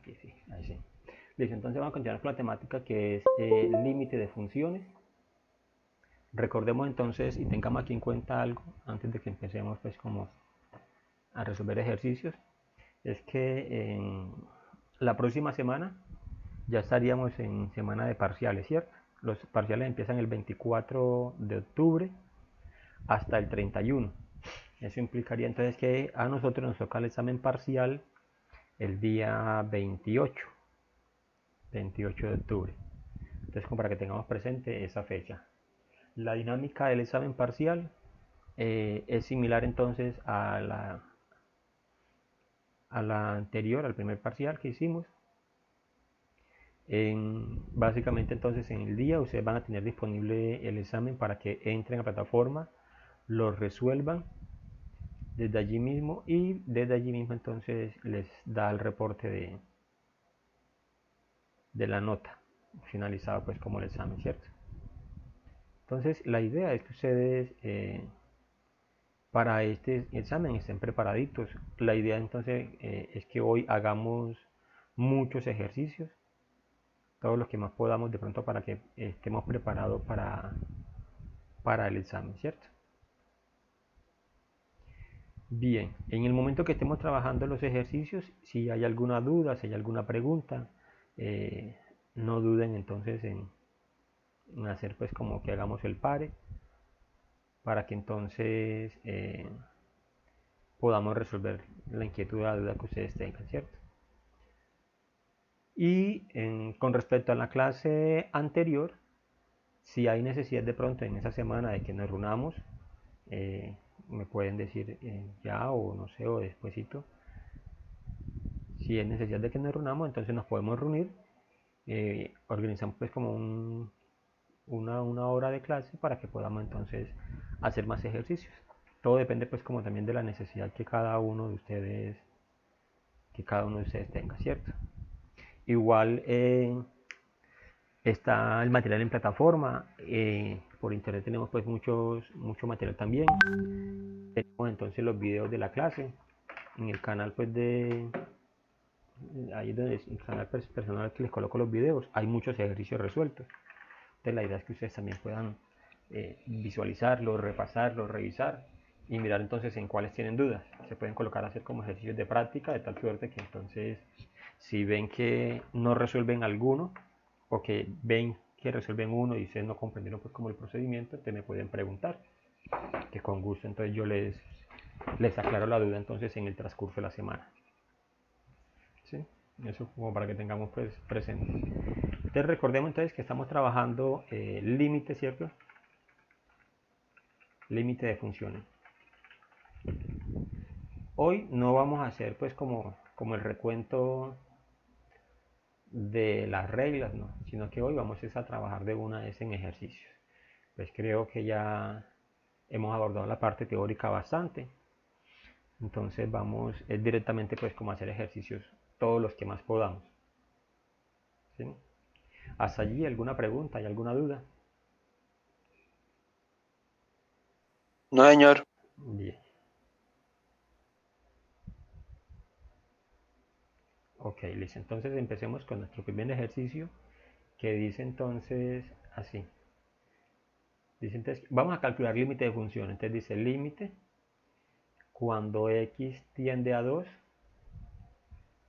aquí sí, ahí sí. Listo, entonces vamos a continuar con la temática que es límite de funciones. Recordemos entonces y tengamos aquí en cuenta algo antes de que empecemos pues como a resolver ejercicios. Es que en la próxima semana ya estaríamos en semana de parciales, ¿cierto? Los parciales empiezan el 24 de octubre hasta el 31. Eso implicaría entonces que a nosotros nos toca el examen parcial el día 28 de octubre. Entonces, como para que tengamos presente esa fecha. La dinámica del examen parcial es similar entonces a la anterior, al primer parcial que hicimos. Básicamente entonces en el día ustedes van a tener disponible el examen para que entren a la plataforma, lo resuelvan desde allí mismo y desde allí mismo entonces les da el reporte de la nota finalizada pues como el examen, ¿cierto? Entonces la idea es que ustedes para este examen estén preparaditos. La idea entonces es que hoy hagamos muchos ejercicios, todos los que más podamos de pronto para que estemos preparados para el examen, ¿cierto? Bien, en el momento que estemos trabajando los ejercicios, si hay alguna duda, si hay alguna pregunta, no duden entonces en hacer pues como que hagamos el pare para que entonces podamos resolver la inquietud o la duda que ustedes tengan, ¿cierto? Y con respecto a la clase anterior, si hay necesidad de pronto en esa semana de que nos reunamos, me pueden decir ya o no sé, o despuesito. Si hay necesidad de que nos reunamos, entonces nos podemos reunir. Organizamos pues como una hora de clase para que podamos entonces hacer más ejercicios. Todo depende pues como también de la necesidad que cada uno de ustedes tenga, ¿cierto? Igual está el material en plataforma, por internet tenemos pues mucho material también. Tenemos entonces los videos de la clase en el canal pues ahí donde el canal personal que les coloco los videos, hay muchos ejercicios resueltos. Entonces la idea es que ustedes también puedan visualizarlos, repasarlos, revisar y mirar entonces en cuáles tienen dudas. Se pueden colocar a hacer como ejercicios de práctica de tal suerte que entonces si ven que no resuelven alguno o que ven que resuelven uno y ustedes no comprendieron pues como el procedimiento, entonces me pueden preguntar, que con gusto entonces yo les aclaro la duda entonces en el transcurso de la semana. ¿Sí? Eso como para que tengamos pues presente. Entonces recordemos entonces que estamos trabajando límite, ¿cierto? Límite de funciones. Hoy no vamos a hacer pues como el recuento de las reglas, ¿no? Sino que hoy vamos a trabajar de una vez en ejercicios. Pues creo que ya hemos abordado la parte teórica bastante. Entonces vamos directamente pues como a hacer ejercicios todos los que más podamos. ¿Sí? ¿Hasta allí alguna pregunta y alguna duda? No, señor. Bien. Ok, listo. Entonces empecemos con nuestro primer ejercicio que dice entonces así. Dice entonces, vamos a calcular límite de función. Entonces dice límite cuando x tiende a 2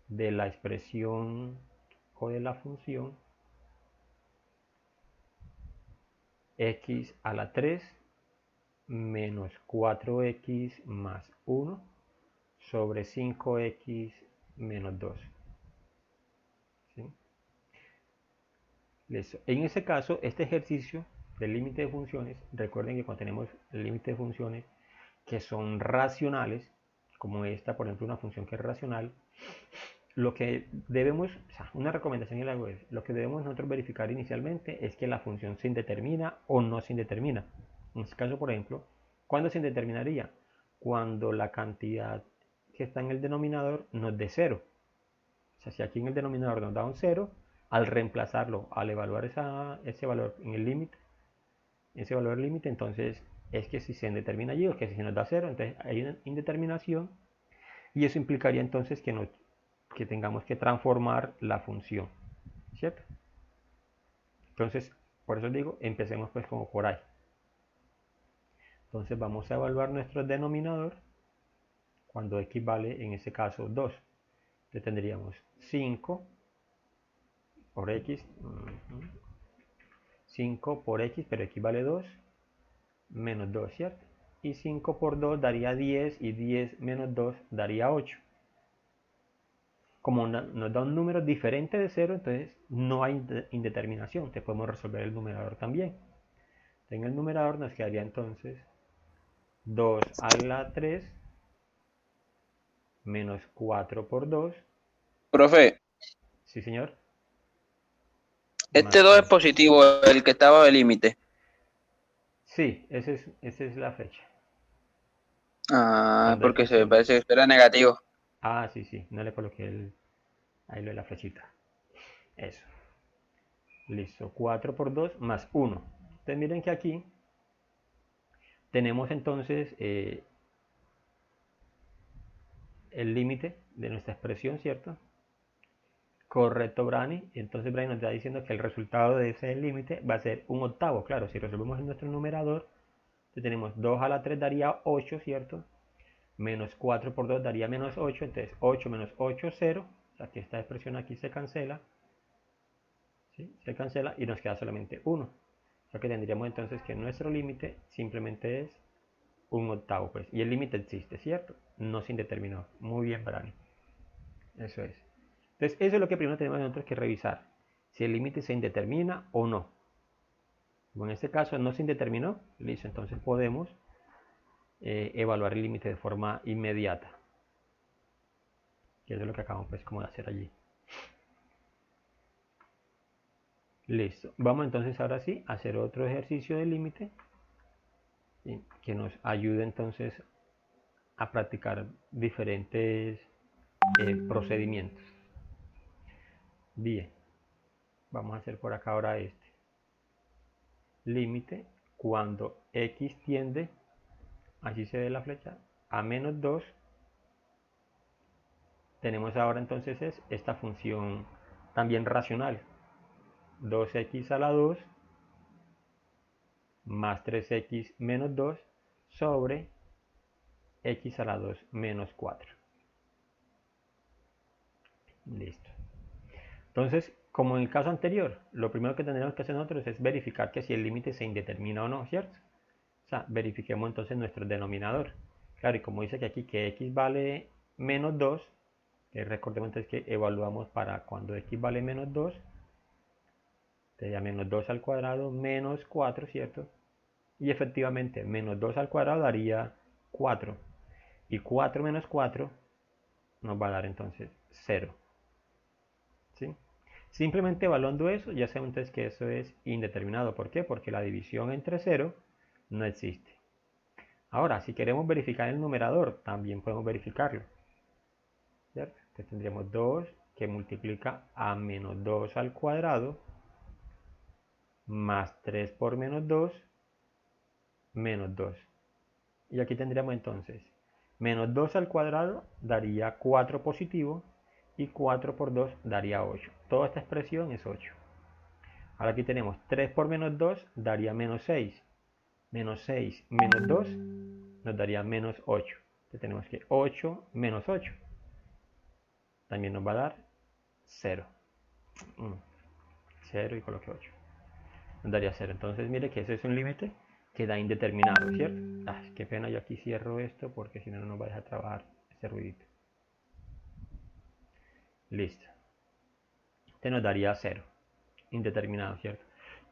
de la expresión o de la función x a la 3 menos 4x más 1 sobre 5x menos 2. ¿Sí? Listo. En ese caso, este ejercicio del límite de funciones, recuerden que cuando tenemos el límite de funciones que son racionales, como esta, por ejemplo, una función que es racional, lo que debemos, o sea, una recomendación en la web, lo que debemos nosotros verificar inicialmente es que la función se indetermina o no se indetermina. En este caso, por ejemplo, ¿cuándo se indeterminaría? Cuando la cantidad que está en el denominador nos dé 0. O sea, si aquí en el denominador nos da un 0, al reemplazarlo, al evaluar ese valor en el límite, ese valor límite, entonces es que si se indetermina allí o que si se nos da 0, entonces hay una indeterminación y eso implicaría entonces que que tengamos que transformar la función, ¿cierto? Entonces, por eso digo, empecemos pues como por ahí. Entonces vamos a evaluar nuestro denominador cuando x vale en este caso 2. Entonces tendríamos 5 por x, 5 por x, pero x vale 2, menos 2, ¿cierto? Y 5 por 2 daría 10 y 10 menos 2 daría 8. Como nos da un número diferente de 0, entonces no hay indeterminación. Entonces podemos resolver el numerador también. En el numerador nos quedaría entonces 2 a la 3 menos 4 por 2. Profe, Sí, señor. este Más 2 es 3. positivo, el que estaba de límite. Sí, esa es la fecha. Ah, Cuando porque X se me tiende. parece que era negativo. Ah, sí, sí. No le coloqué ahí lo de la flechita. Eso. Listo. 4 por 2 más 1. Entonces miren que aquí tenemos entonces el límite de nuestra expresión, ¿cierto? Correcto, Brani. Entonces Brani nos está diciendo que el resultado de ese límite va a ser un octavo. Claro, si resolvemos en nuestro numerador, tenemos 2 a la 3 daría 8, ¿cierto? Menos 4 por 2 daría menos 8. Entonces 8 menos 8, 0. O sea que esta expresión aquí se cancela. ¿Sí? Se cancela y nos queda solamente 1. O sea que tendríamos entonces que nuestro límite simplemente es un octavo. Pues. Y el límite existe, ¿cierto? No se indeterminado. Muy bien, Brani. Eso es. Entonces, eso es lo que primero tenemos nosotros que revisar. Si el límite se indetermina o no. Bueno, en este caso no se indeterminó. Listo, entonces podemos evaluar el límite de forma inmediata. Que eso es lo que acabamos pues como de hacer allí. Listo. Vamos entonces ahora sí a hacer otro ejercicio de límite. ¿Sí? Que nos ayude entonces a practicar diferentes procedimientos. Bien. Vamos a hacer por acá ahora este. Límite cuando x tiende, así se ve la flecha, a menos 2. Tenemos ahora entonces esta función también racional. 2x a la 2 más 3x menos 2 sobre x a la 2 menos 4. Listo. Entonces, como en el caso anterior, lo primero que tendremos que hacer nosotros es verificar que si el límite se indetermina o no, ¿cierto? O sea, verifiquemos entonces nuestro denominador. Claro, y como dice que aquí que x vale menos 2, recordemos entonces que evaluamos para cuando x vale menos 2, sería menos 2 al cuadrado menos 4, ¿cierto? Y efectivamente, menos 2 al cuadrado daría 4. Y 4 menos 4 nos va a dar entonces 0. ¿Sí? Simplemente evaluando eso, ya sabemos entonces que eso es indeterminado. ¿Por qué? Porque la división entre 0 no existe. Ahora, si queremos verificar el numerador, también podemos verificarlo. ¿Cierto? Entonces tendríamos 2 que multiplica a menos 2 al cuadrado más 3 por menos 2 menos 2. Y aquí tendríamos entonces menos 2 al cuadrado daría 4 positivo y 4 por 2 daría 8. Toda esta expresión es 8. Ahora aquí tenemos 3 por menos 2 daría menos 6. Menos 6 menos 2 nos daría menos 8. Entonces tenemos que 8 menos 8 también nos va a dar 0. 0 y coloque 8. Nos daría 0. Entonces mire que ese es un límite que da indeterminado, ¿cierto? Qué pena, yo aquí cierro esto porque si no, no nos va a dejar trabajar este ruidito. Listo. Este nos daría 0. Indeterminado, ¿cierto?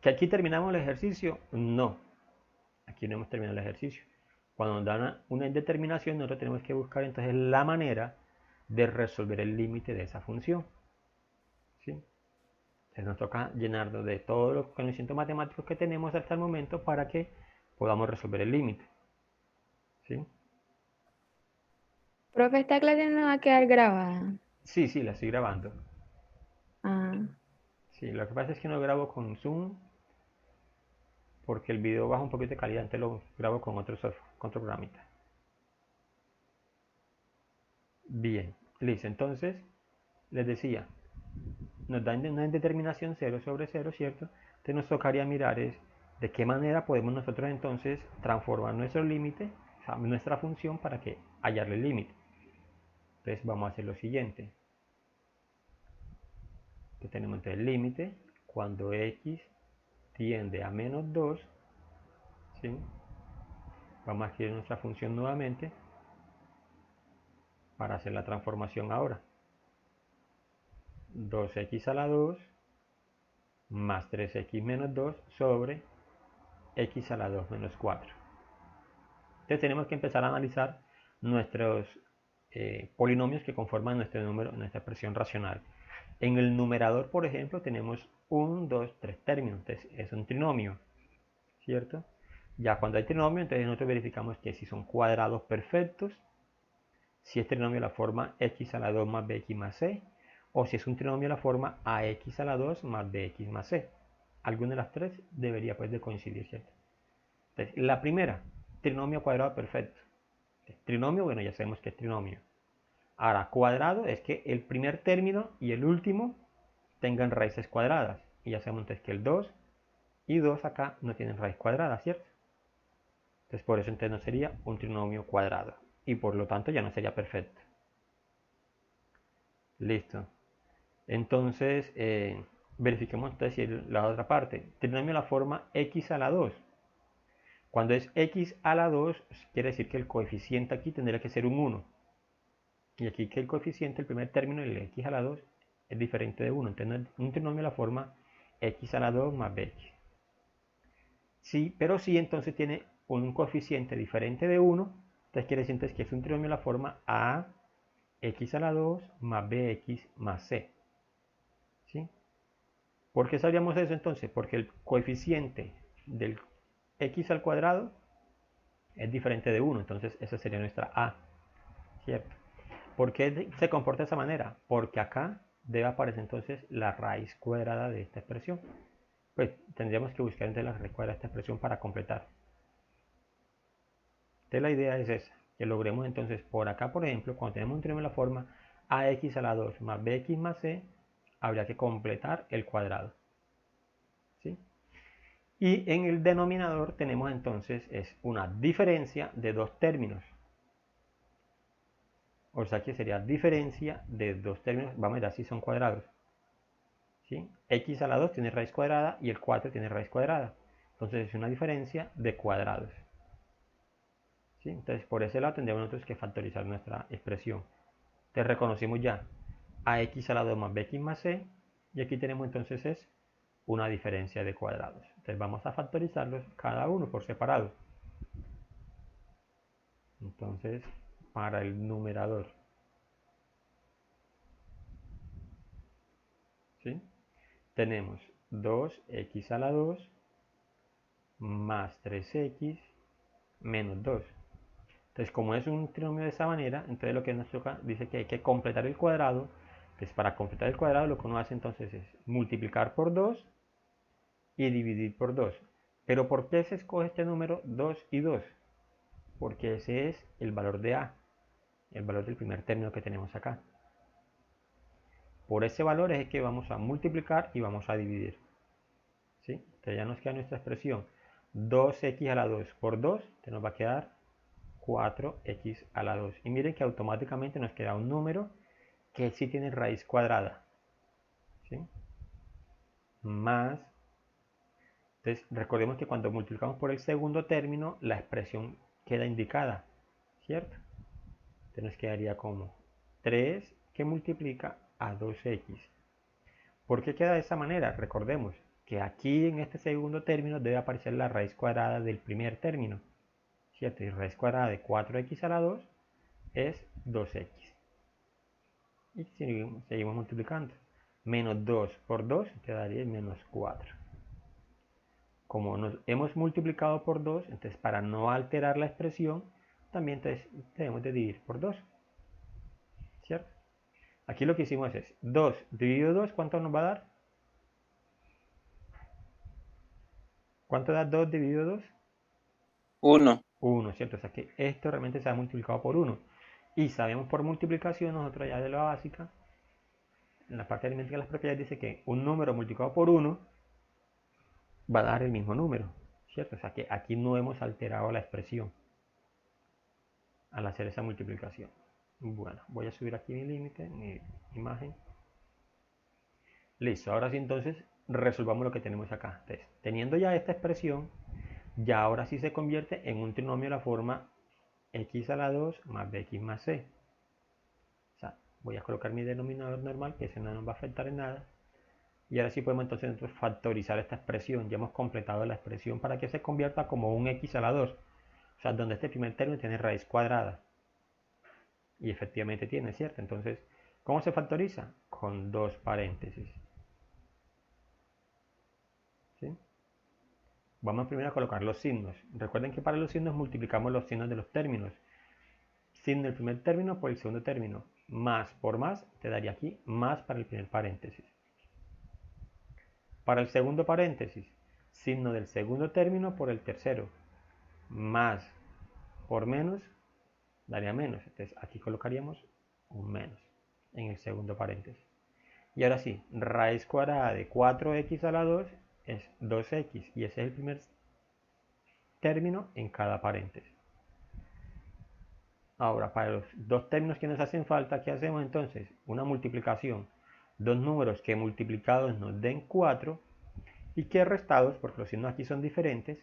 ¿Que aquí terminamos el ejercicio? No. Aquí no hemos terminado el ejercicio. Cuando nos dan una indeterminación, nosotros tenemos que buscar entonces la manera de resolver el límite de esa función. ¿Sí? Entonces nos toca llenarnos de todos los conocimientos matemáticos que tenemos hasta el momento para que podamos resolver el límite. ¿Sí? Profe, esta clase no va a quedar grabada. Sí, sí, la estoy grabando. Ah, Sí, lo que pasa es que no grabo con Zoom porque el video baja un poquito de calidad, entonces lo grabo con otro software, con otro programita. Bien, listo. Entonces, les decía, nos dan una indeterminación 0 sobre 0, ¿cierto? Entonces nos tocaría mirar es de qué manera podemos nosotros entonces transformar nuestro límite, o sea, nuestra función para que hallarle el límite. Entonces vamos a hacer lo siguiente. Que tenemos entonces el límite cuando x tiende a menos 2, ¿sí? Vamos a escribir nuestra función nuevamente para hacer la transformación ahora. 2x a la 2 más 3x menos 2 sobre x a la 2 menos 4. Entonces tenemos que empezar a analizar nuestros polinomios que conforman nuestro número, nuestra expresión racional. En el numerador, por ejemplo, tenemos 1, 2, 3 términos, entonces es un trinomio, ¿cierto? Ya cuando hay trinomio, entonces nosotros verificamos que si son cuadrados perfectos, si es trinomio de la forma x a la 2 más bx más c, o si es un trinomio de la forma ax a la 2 más bx más c. Alguna de las tres debería pues de coincidir, ¿cierto? Entonces, la primera, trinomio cuadrado perfecto. Trinomio, bueno, ya sabemos que es trinomio. Ahora, cuadrado es que el primer término y el último tengan raíces cuadradas. Y ya sabemos entonces que el 2 y 2 acá no tienen raíz cuadrada, ¿cierto? Entonces por eso entonces no sería un trinomio cuadrado. Y por lo tanto ya no sería perfecto. Listo. Entonces, verifiquemos entonces la otra parte. Trinomio de la forma x a la 2. Cuando es x a la 2, quiere decir que el coeficiente aquí tendría que ser un 1. Y aquí que el coeficiente, el primer término, el x a la 2, es diferente de 1. Entonces un trinomio de la forma x a la 2 más bx. Sí, pero sí entonces tiene un coeficiente diferente de 1. Entonces quiere decir entonces que es un trinomio de la forma a x a la 2 más bx más c. ¿Sí? ¿Por qué sabríamos eso entonces? Porque el coeficiente del x al cuadrado es diferente de 1. Entonces esa sería nuestra a. ¿Cierto? ¿Por qué se comporta de esa manera? Porque acá debe aparecer entonces la raíz cuadrada de esta expresión. Pues tendríamos que buscar entonces la raíz cuadrada de esta expresión para completar. Entonces la idea es esa, que logremos entonces por acá, por ejemplo, cuando tenemos un trinomio de la forma ax a la 2 más bx más c, habría que completar el cuadrado. ¿Sí? Y en el denominador tenemos entonces es una diferencia de dos términos. O sea que sería diferencia de dos términos, vamos a ver si son cuadrados. ¿Sí? X a la 2 tiene raíz cuadrada y el 4 tiene raíz cuadrada. Entonces es una diferencia de cuadrados. ¿Sí? Entonces por ese lado tendríamos nosotros que factorizar nuestra expresión. Entonces reconocimos ya ax a la 2 más bx más c. Y aquí tenemos entonces es una diferencia de cuadrados. Entonces vamos a factorizarlos cada uno por separado. Entonces para el numerador, ¿sí? Tenemos 2x a la 2 más 3x menos 2. Entonces, como es un trinomio de esa manera, entonces lo que nos toca, dice que hay que completar el cuadrado. Entonces, para completar el cuadrado, lo que uno hace entonces es multiplicar por 2 y dividir por 2. Pero ¿por qué se escoge este número 2 y 2? Porque ese es el valor de a, el valor del primer término que tenemos acá. Por ese valor es que vamos a multiplicar y vamos a dividir. ¿Sí? Entonces ya nos queda nuestra expresión 2x a la 2 por 2, que nos va a quedar 4x a la 2. Y miren que automáticamente nos queda un número que sí tiene raíz cuadrada. ¿Sí? Más. Entonces recordemos que cuando multiplicamos por el segundo término, la expresión queda indicada. ¿Cierto? Entonces nos quedaría como 3 que multiplica a 2x. ¿Por qué queda de esa manera? Recordemos que aquí en este segundo término debe aparecer la raíz cuadrada del primer término. ¿Cierto? Y raíz cuadrada de 4x a la 2 es 2x. Y seguimos multiplicando. Menos 2 por 2 quedaría menos 4. Como nos hemos multiplicado por 2, entonces para no alterar la expresión, también entonces debemos de dividir por 2. ¿Cierto? Aquí lo que hicimos es 2 dividido 2, ¿cuánto nos va a dar? ¿Cuánto da 2 dividido 2? 1. 1, ¿cierto? O sea que esto realmente se ha multiplicado por 1. Y sabemos por multiplicación, nosotros ya de la básica, en la parte aritmética de las propiedades dice que un número multiplicado por 1 va a dar el mismo número, ¿cierto? O sea que aquí no hemos alterado la expresión al hacer esa multiplicación. Bueno, voy a subir aquí mi límite, mi imagen. Listo, ahora sí entonces resolvamos lo que tenemos acá. Entonces, teniendo ya esta expresión, ya ahora sí se convierte en un trinomio de la forma x a la 2 más bx más c. O sea, voy a colocar mi denominador normal, que ese no nos va a afectar en nada. Y ahora sí podemos entonces nosotros factorizar esta expresión. Ya hemos completado la expresión para que se convierta como un x a la 2. O sea, donde este primer término tiene raíz cuadrada. Y efectivamente tiene, ¿cierto? Entonces, ¿cómo se factoriza? Con dos paréntesis. ¿Sí? Vamos primero a colocar los signos. Recuerden que para los signos multiplicamos los signos de los términos. Signo del primer término por el segundo término. Más por más te daría aquí más para el primer paréntesis. Para el segundo paréntesis, signo del segundo término por el tercero. Más por menos daría menos. Entonces aquí colocaríamos un menos en el segundo paréntesis. Y ahora sí, raíz cuadrada de 4x a la 2 es 2x. Y ese es el primer término en cada paréntesis. Ahora, para los dos términos que nos hacen falta, ¿qué hacemos entonces? Una multiplicación. Dos números que multiplicados nos den 4 y que restados, porque los signos aquí son diferentes,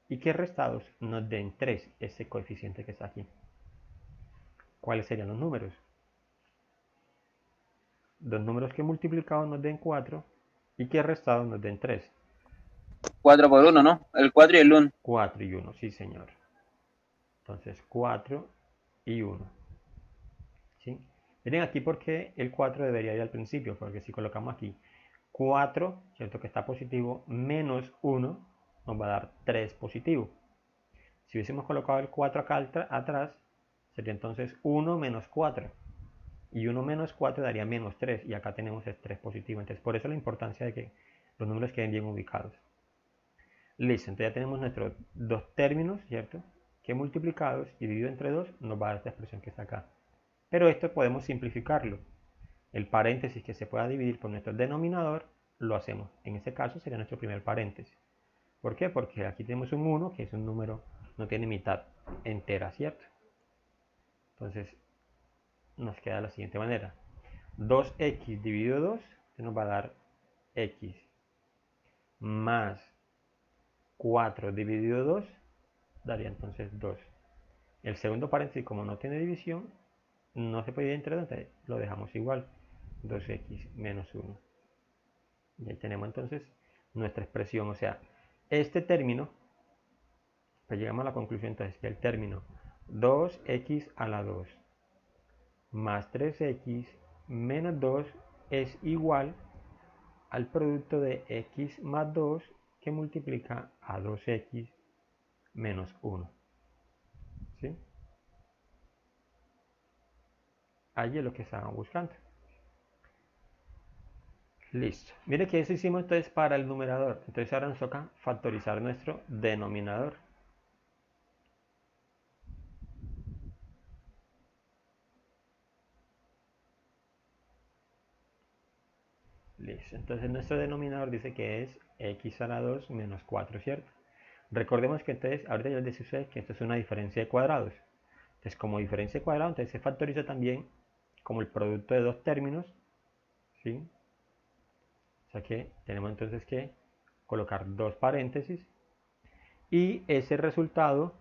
y que restados nos den 3, ese coeficiente que está aquí. ¿Cuáles serían los números? Dos números que multiplicados nos den 4 y que restados nos den 3. 4 por 1, ¿no? El 4 y el 1. 4 y 1, sí señor. Entonces 4 y 1. ¿Sí? Miren aquí porque el 4 debería ir al principio, porque si colocamos aquí 4, ¿cierto? Que está positivo, menos 1, nos va a dar 3 positivo. Si hubiésemos colocado el 4 acá atrás, sería entonces 1 menos 4. Y 1 menos 4 daría menos 3, y acá tenemos el 3 positivo. Entonces por eso la importancia de que los números queden bien ubicados. Listo, entonces ya tenemos nuestros dos términos, ¿cierto? Que multiplicados y dividido entre 2 nos va a dar esta expresión que está acá. Pero esto podemos simplificarlo. El paréntesis que se pueda dividir por nuestro denominador, lo hacemos. En este caso sería nuestro primer paréntesis. ¿Por qué? Porque aquí tenemos un 1, que es un número, no tiene mitad entera, ¿cierto? Entonces, nos queda de la siguiente manera. 2x dividido 2 nos va a dar x más 4 dividido 2 daría entonces 2. El segundo paréntesis, como no tiene división, no se puede dividir entre 2, entonces lo dejamos igual. 2x menos 1. Y ahí tenemos entonces nuestra expresión. O sea, este término, pues llegamos a la conclusión entonces que el término 2x a la 2 más 3x menos 2 es igual al producto de x más 2 que multiplica a 2x menos 1. ¿Sí? Allí es lo que estaban buscando. Listo. Mire que eso hicimos entonces para el numerador. Entonces ahora nos toca factorizar nuestro denominador. Listo. Entonces nuestro denominador dice que es x a la 2 menos 4, ¿cierto? Recordemos que entonces, ahorita ya les decía a ustedes que esto es una diferencia de cuadrados. Entonces como diferencia de cuadrados, entonces se factoriza también como el producto de dos términos, ¿sí? O sea que tenemos entonces que colocar dos paréntesis y ese resultado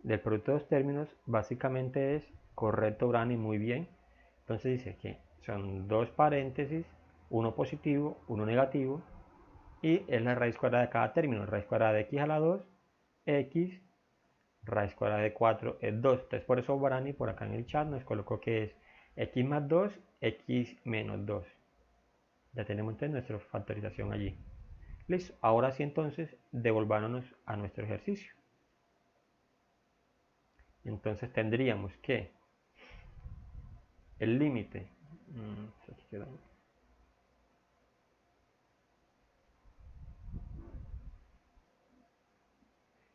del producto de dos términos básicamente es correcto, Brani, muy bien. Entonces dice que son dos paréntesis, uno positivo, uno negativo, y es la raíz cuadrada de cada término. Raíz cuadrada de x a la 2, x, raíz cuadrada de 4 es 2. Entonces por eso Brani por acá en el chat nos colocó que es x más 2, x menos 2. Ya tenemos entonces nuestra factorización allí. Listo, ahora sí entonces devolvámonos a nuestro ejercicio. Entonces tendríamos que el límite,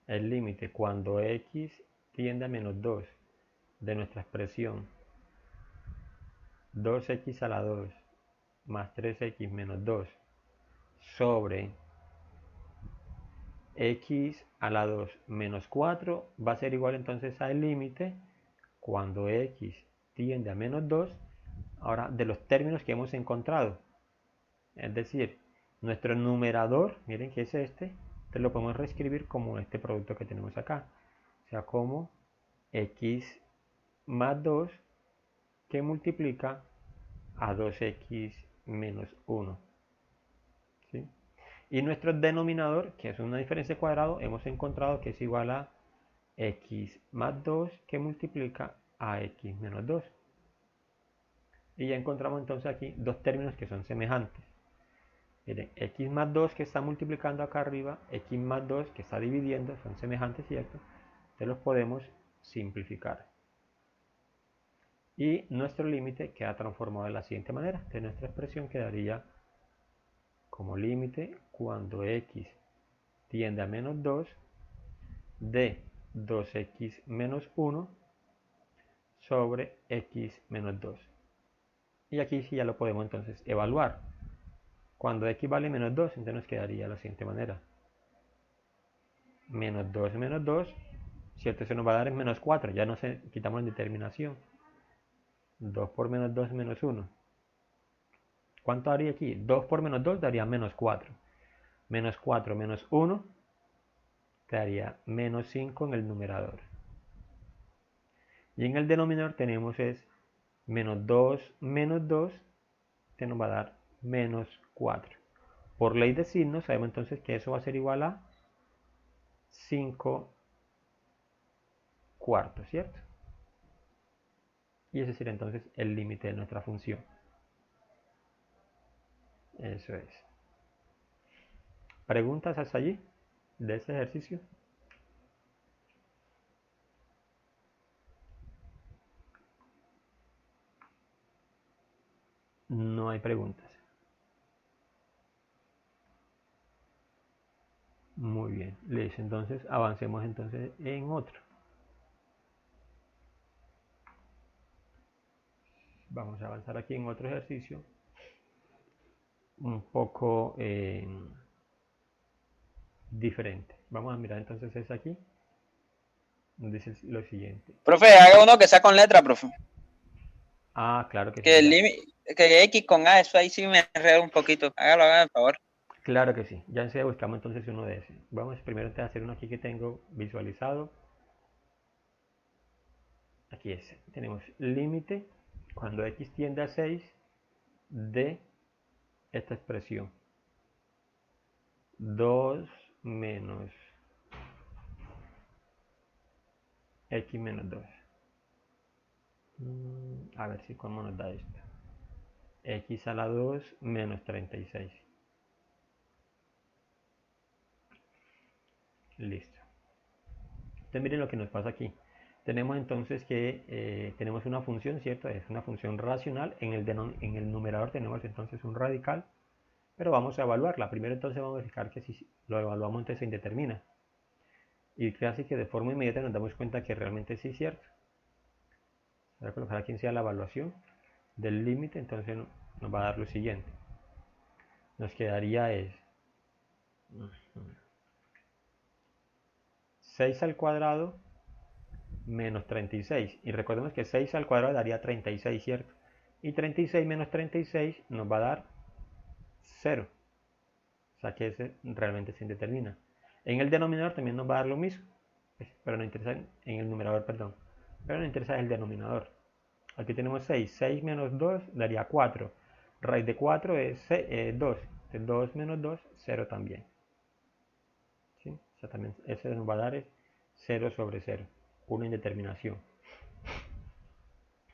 el límite cuando x tiende a menos 2 de nuestra expresión 2x a la 2 más 3x menos 2 sobre x a la 2 menos 4 va a ser igual entonces al límite cuando x tiende a menos 2, ahora de los términos que hemos encontrado. Es decir, nuestro numerador, miren que es este, entonces lo podemos reescribir como este producto que tenemos acá. O sea, como x más 2 que multiplica a 2x menos 1. ¿Sí? Y nuestro denominador, que es una diferencia de cuadrado, hemos encontrado que es igual a x más 2 que multiplica a x menos 2. Y ya encontramos entonces aquí dos términos que son semejantes. Miren, x más 2 que está multiplicando acá arriba, x más 2 que está dividiendo, son semejantes, ¿cierto? Entonces los podemos simplificar. Y nuestro límite queda transformado de la siguiente manera. Entonces nuestra expresión quedaría como límite cuando x tiende a menos 2 de 2x menos 1 sobre x menos 2. Y aquí sí ya lo podemos entonces evaluar. Cuando x vale menos 2, entonces nos quedaría de la siguiente manera. Menos 2, ¿cierto? Eso nos va a dar en menos 4, ya no se quitamos la determinación. 2 por menos 2 menos 1. ¿Cuánto daría aquí? 2 por menos 2 daría menos 4. Menos 4 menos 1 te daría menos 5 en el numerador. Y en el denominador tenemos es menos 2 menos 2, que nos va a dar menos 4. Por ley de signos sabemos entonces que eso va a ser igual a 5 cuartos, ¿cierto? Y ese sería entonces el límite de nuestra función. Eso es. ¿Preguntas hasta allí de este ejercicio? No hay preguntas. Muy bien, listo. Entonces avancemos entonces en otro. Vamos a avanzar aquí en otro ejercicio. Un poco diferente. Vamos a mirar entonces es aquí. Dice lo siguiente. Profe, haga uno que sea con letra, profe. Ah, claro que Que sí. el límite, que X con A, eso ahí sí me enredo un poquito. Hágalo, por favor. Claro que sí. Ya enseguida buscamos entonces uno de ese. Vamos primero a hacer uno aquí que tengo visualizado. Aquí es. Tenemos límite cuando x tiende a 6 de esta expresión. 2 menos x menos 2. A ver si cómo nos da esto. X a la 2 menos 36. Listo. Entonces miren lo que nos pasa aquí. Tenemos entonces que tenemos una función, ¿cierto? Es una función racional. En el numerador tenemos entonces un radical. Pero vamos a evaluarla. Primero entonces vamos a verificar que si lo evaluamos entonces se indetermina. Y casi que de forma inmediata nos damos cuenta que realmente sí es cierto. Voy a colocar aquí sea la evaluación del límite, entonces nos va a dar lo siguiente. Nos quedaría es 6 al cuadrado menos 36. Y recordemos que 6 al cuadrado daría 36, ¿cierto? Y 36 menos 36 nos va a dar 0. O sea que ese realmente se indetermina. En el denominador también nos va a dar lo mismo. Pero no interesa en el numerador, perdón. Pero no interesa el denominador. Aquí tenemos 6. 6 menos 2 daría 4. Raíz de 4 es 2. Entonces 2 menos 2, 0 también. ¿Sí? O sea, también ese nos va a dar es 0 sobre 0. Una indeterminación.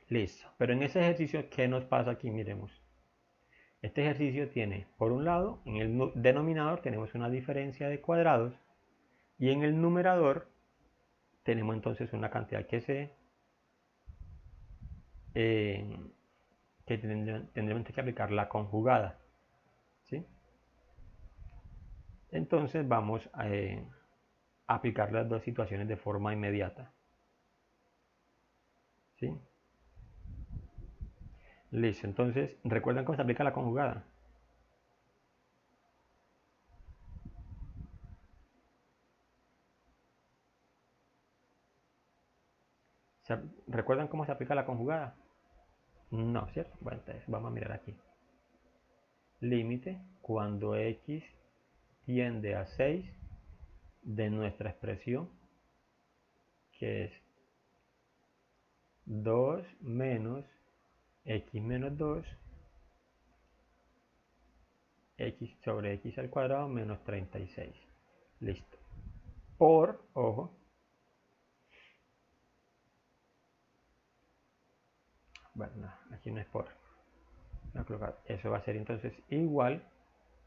Listo. Pero en ese ejercicio, ¿qué nos pasa aquí? Miremos. Este ejercicio tiene, por un lado, en el denominador tenemos una diferencia de cuadrados. Y en el numerador tenemos entonces una cantidad que que tendremos que aplicar la conjugada, ¿sí? Entonces vamos a aplicar las dos situaciones de forma inmediata, ¿sí? Listo, entonces, ¿recuerdan cómo se aplica la conjugada? ¿Recuerdan cómo se aplica la conjugada? No, ¿cierto? Bueno, entonces vamos a mirar aquí. Límite cuando x tiende a 6 de nuestra expresión, que es 2 menos x menos 2, x sobre x al cuadrado menos 36. Listo. Por, ojo, bueno, no, aquí no es por. Eso va a ser entonces igual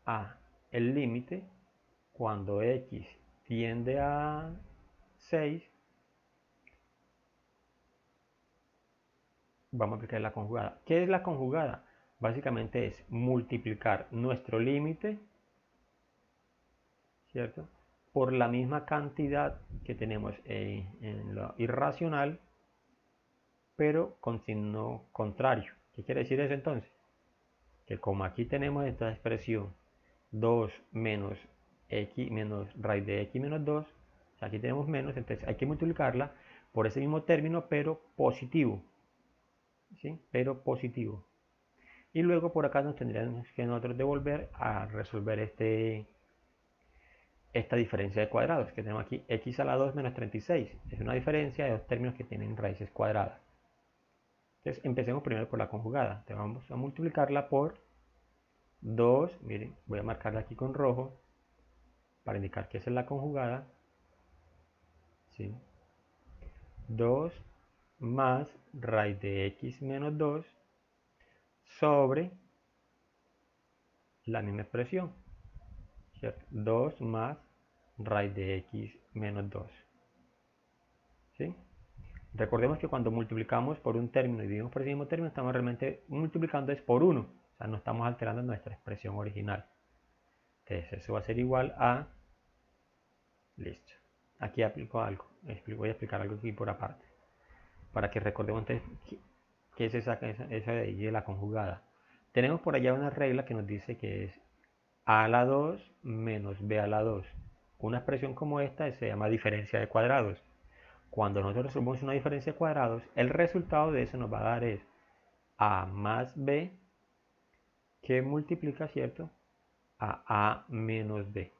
a el límite cuando x tiende a 6. Vamos a aplicar la conjugada. ¿Qué es la conjugada? Básicamente es multiplicar nuestro límite, ¿cierto?, por la misma cantidad que tenemos en lo irracional, pero con signo contrario. ¿Qué quiere decir eso entonces? Que como aquí tenemos esta expresión 2 menos x menos raíz de x menos 2, o sea, aquí tenemos menos, entonces hay que multiplicarla por ese mismo término, pero positivo. ¿Sí? Pero positivo. Y luego por acá nos tendríamos que nosotros devolver a resolver esta diferencia de cuadrados que tenemos aquí, x a la 2 menos 36. Es una diferencia de dos términos que tienen raíces cuadradas. Entonces empecemos primero por la conjugada. Entonces vamos a multiplicarla por 2, miren, voy a marcarla aquí con rojo para indicar que esa es la conjugada. ¿Sí? 2 más raíz de x menos 2 sobre la misma expresión, ¿cierto? 2 más raíz de x menos 2. ¿Sí? Recordemos que cuando multiplicamos por un término y dividimos por el mismo término, estamos realmente multiplicando es por 1. O sea, no estamos alterando nuestra expresión original. Entonces, eso va a ser igual a... Listo. Aquí aplico algo. Voy a explicar algo aquí por aparte. Para que recordemos entonces qué es esa de ahí de la conjugada. Tenemos por allá una regla que nos dice que es a a la 2 menos b a la 2. Una expresión como esta se llama diferencia de cuadrados. Cuando nosotros resolvemos una diferencia de cuadrados, el resultado de eso nos va a dar es a más b que multiplica, ¿cierto?, a menos b.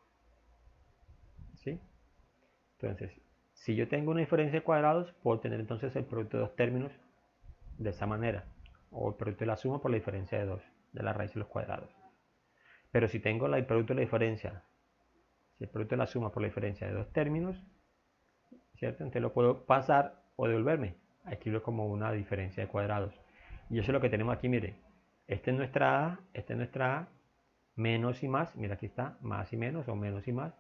¿Sí? Entonces, si yo tengo una diferencia de cuadrados, puedo tener entonces el producto de dos términos de esta manera, o el producto de la suma por la diferencia de 2, de la raíz de los cuadrados. Pero si tengo el producto de la diferencia, si el producto de la suma por la diferencia de dos términos, ¿cierto?, entonces lo puedo pasar o devolverme a escribirlo como una diferencia de cuadrados. Y eso es lo que tenemos aquí, mire. Esta es nuestra a, esta es nuestra a, menos y más, mira aquí está, más y menos o menos y más,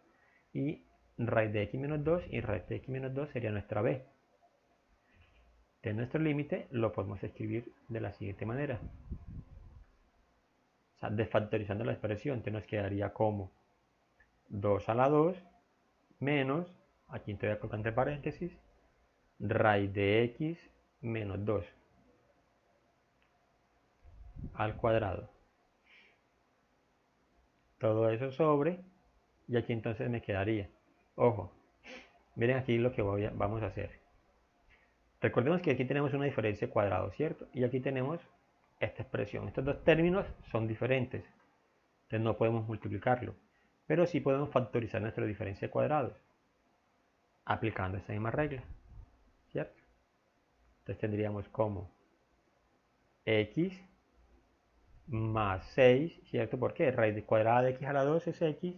y raíz de x menos 2 y raíz de x menos 2 sería nuestra b. De nuestro límite lo podemos escribir de la siguiente manera. O sea, desfactorizando la expresión, entonces nos quedaría como 2 a la 2 menos, aquí te voy a colocar entre paréntesis, raíz de x menos 2 al cuadrado. Todo eso sobre, y aquí entonces me quedaría. Ojo, miren aquí lo que vamos a hacer. Recordemos que aquí tenemos una diferencia de cuadrado, ¿cierto? Y aquí tenemos esta expresión. Estos dos términos son diferentes, entonces no podemos multiplicarlo. Pero sí podemos factorizar nuestra diferencia de cuadrados aplicando esa misma regla, ¿cierto? Entonces tendríamos como x más 6, ¿cierto? ¿Por qué? Raíz cuadrada de x a la 2 es x,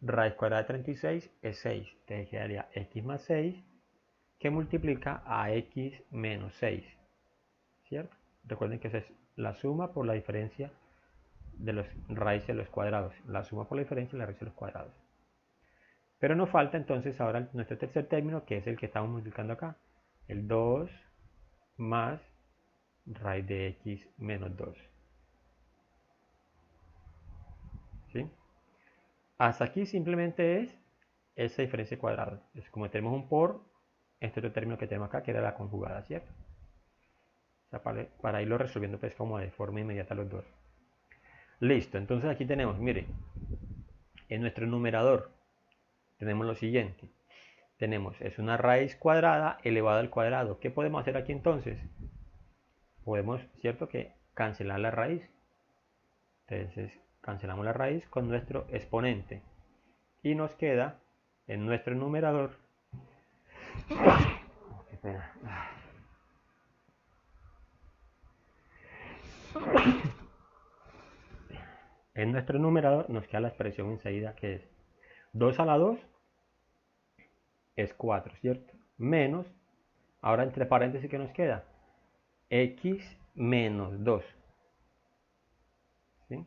raíz cuadrada de 36 es 6. Entonces quedaría x más 6 que multiplica a x menos 6, ¿cierto? Recuerden que esa es la suma por la diferencia de los raíces de los cuadrados. La suma por la diferencia de la raíz de los cuadrados. Pero nos falta entonces ahora nuestro tercer término, que es el que estamos multiplicando acá. El 2 más raíz de x menos 2. ¿Sí? Hasta aquí simplemente es esa diferencia de cuadrados. Es como tenemos un por, este otro término que tenemos acá, que era la conjugada, ¿cierto? O sea, para irlo resolviendo pues como de forma inmediata los dos. Listo, entonces aquí tenemos, mire, en nuestro numerador tenemos lo siguiente. Tenemos, es una raíz cuadrada elevada al cuadrado. ¿Qué podemos hacer aquí entonces? Podemos, ¿cierto? Que cancelar la raíz. Entonces cancelamos la raíz con nuestro exponente. Y nos queda en nuestro numerador. Qué pena. En nuestro numerador nos queda la expresión enseguida que es 2 a la 2 es 4, ¿cierto? Menos, ahora entre paréntesis, ¿qué nos queda? X menos 2. ¿Sí?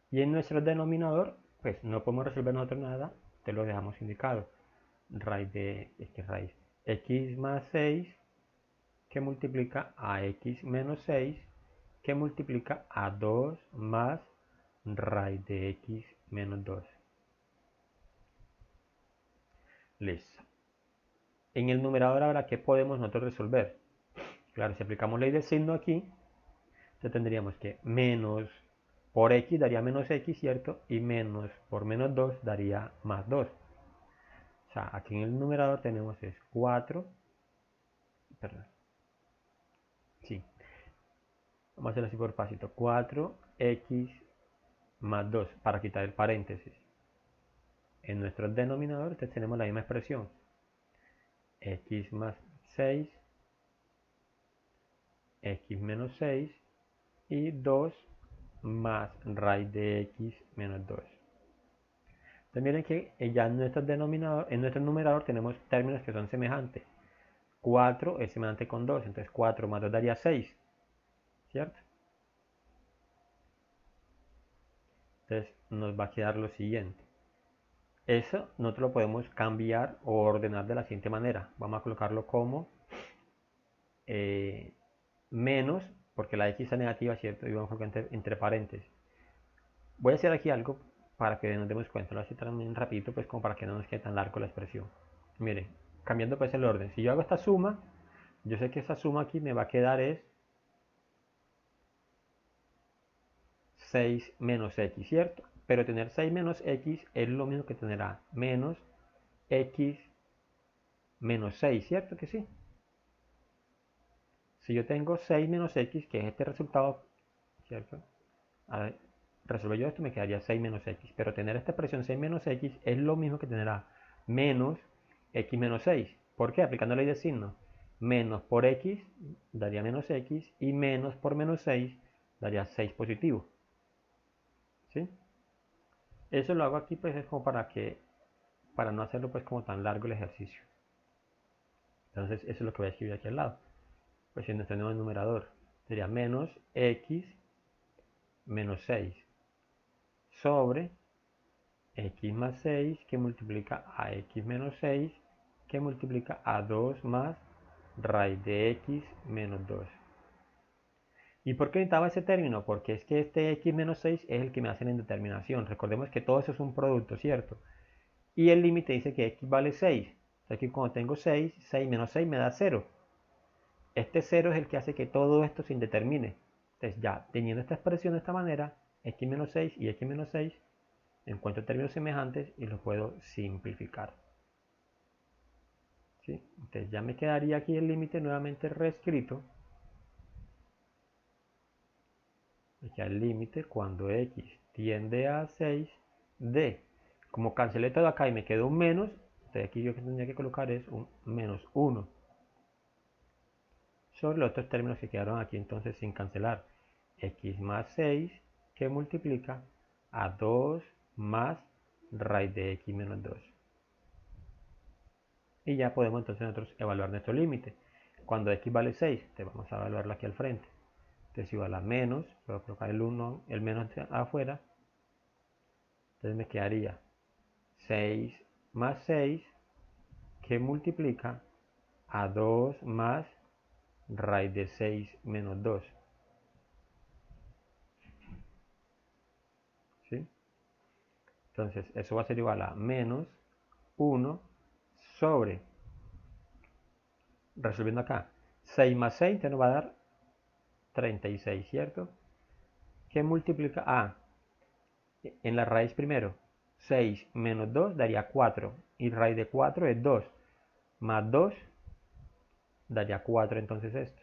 Y en nuestro denominador, pues no podemos resolver nosotros nada, te lo dejamos indicado. Raíz de X más 6 que multiplica a X menos 6 que multiplica a 2 más raíz de X menos 2. Listo. En el numerador ahora, ¿qué podemos nosotros resolver? Claro, si aplicamos ley del signo aquí, entonces tendríamos que menos por X daría menos X, ¿cierto? Y menos por menos 2 daría más 2. O sea, aquí en el numerador tenemos es 4, perdón, sí, vamos a hacerlo así por pasito, 4X más 2 para quitar el paréntesis. En nuestro denominador entonces tenemos la misma expresión, X más 6, X menos 6 y 2 más raíz de X menos 2. Entonces miren que ya en nuestro denominador, en nuestro numerador tenemos términos que son semejantes. 4 es semejante con 2, entonces 4 más 2 daría 6, ¿cierto? Entonces nos va a quedar lo siguiente. Eso nosotros lo podemos cambiar o ordenar de la siguiente manera. Vamos a colocarlo como menos, porque la X está negativa, ¿cierto? Y vamos a colocar entre paréntesis. Voy a hacer aquí algo para que nos demos cuenta. Lo voy a hacer también rapidito, pues como para que no nos quede tan largo la expresión. Miren, cambiando pues el orden. Si yo hago esta suma, yo sé que esta suma aquí me va a quedar es 6 menos X, ¿cierto? Pero tener 6 menos X es lo mismo que tener a menos X menos 6, ¿cierto que sí? Si yo tengo 6 menos X, que es este resultado, ¿cierto? A ver, resuelvo yo esto, me quedaría 6 menos X. Pero tener esta expresión 6 menos X es lo mismo que tener a menos X menos 6. ¿Por qué? Aplicando la ley de signo. Menos por X daría menos X y menos por menos 6 daría 6 positivo. ¿Sí? Eso lo hago aquí pues es como para no hacerlo pues como tan largo el ejercicio. Entonces eso es lo que voy a escribir aquí al lado. Pues si nuestro nuevo numerador sería menos X menos 6 sobre X más 6 que multiplica a X menos 6 que multiplica a 2 más raíz de X menos 2. ¿Y por qué necesitaba ese término? Porque es que este X menos 6 es el que me hace la indeterminación. Recordemos que todo eso es un producto, ¿cierto? Y el límite dice que X vale 6. O sea que cuando tengo 6, 6 menos 6 me da 0. Este 0 es el que hace que todo esto se indetermine. Entonces ya, teniendo esta expresión de esta manera, X menos 6 y X menos 6, encuentro términos semejantes y los puedo simplificar. ¿Sí? Entonces ya me quedaría aquí el límite nuevamente reescrito. Ya el límite cuando X tiende a 6 de, como cancelé todo acá y me quedó un menos, entonces aquí yo que tendría que colocar es un menos 1 sobre los otros términos que quedaron aquí entonces sin cancelar. X más 6 que multiplica a 2 más raíz de X menos 2. Y ya podemos entonces nosotros evaluar nuestro límite. Cuando X vale 6, entonces vamos a evaluarlo aquí al frente. Entonces igual a menos, voy a colocar el 1, el menos afuera. Entonces me quedaría 6 más 6 que multiplica a 2 más raíz de 6 menos 2. ¿Sí? Entonces eso va a ser igual a menos 1 sobre, resolviendo acá, 6 más 6 te nos va a dar 36, ¿cierto? ¿Qué multiplica? Ah, en la raíz primero. 6 menos 2 daría 4. Y raíz de 4 es 2. Más 2 daría 4, entonces esto.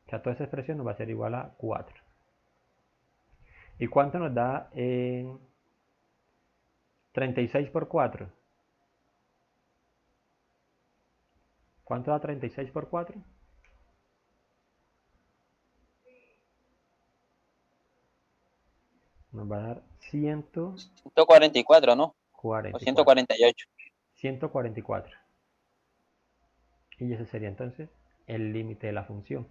O sea, toda esta expresión nos va a ser igual a 4. ¿Y cuánto nos da 36 por 4? ¿Cuánto da 36 por 4? Nos va a dar 144, ¿no? O 148. 144. Y ese sería entonces el límite de la función.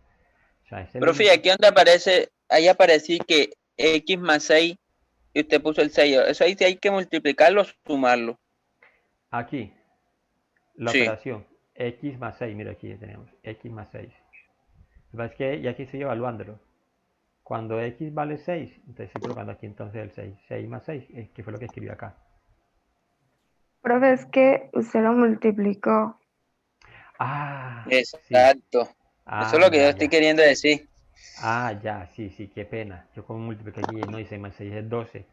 O sea, ese Profe, límite. aquí donde aparece, ahí aparece que x más 6 y usted puso el 6. Eso ahí sí hay que multiplicarlo o sumarlo. Aquí, la Sí. operación x más 6. Mira, aquí tenemos x más 6. Lo que pasa es que ya aquí estoy evaluándolo. Cuando x vale 6, entonces estoy colocando aquí entonces el 6. 6 más 6, que fue lo que escribí acá. Profe, es que usted lo multiplicó. Ah, sí. Exacto. Eso es Ah, lo que yo ya, estoy ya. queriendo decir. Ah, ya, sí, sí, qué pena. Yo como multipliqué aquí, no, y 6 más 6 es 12.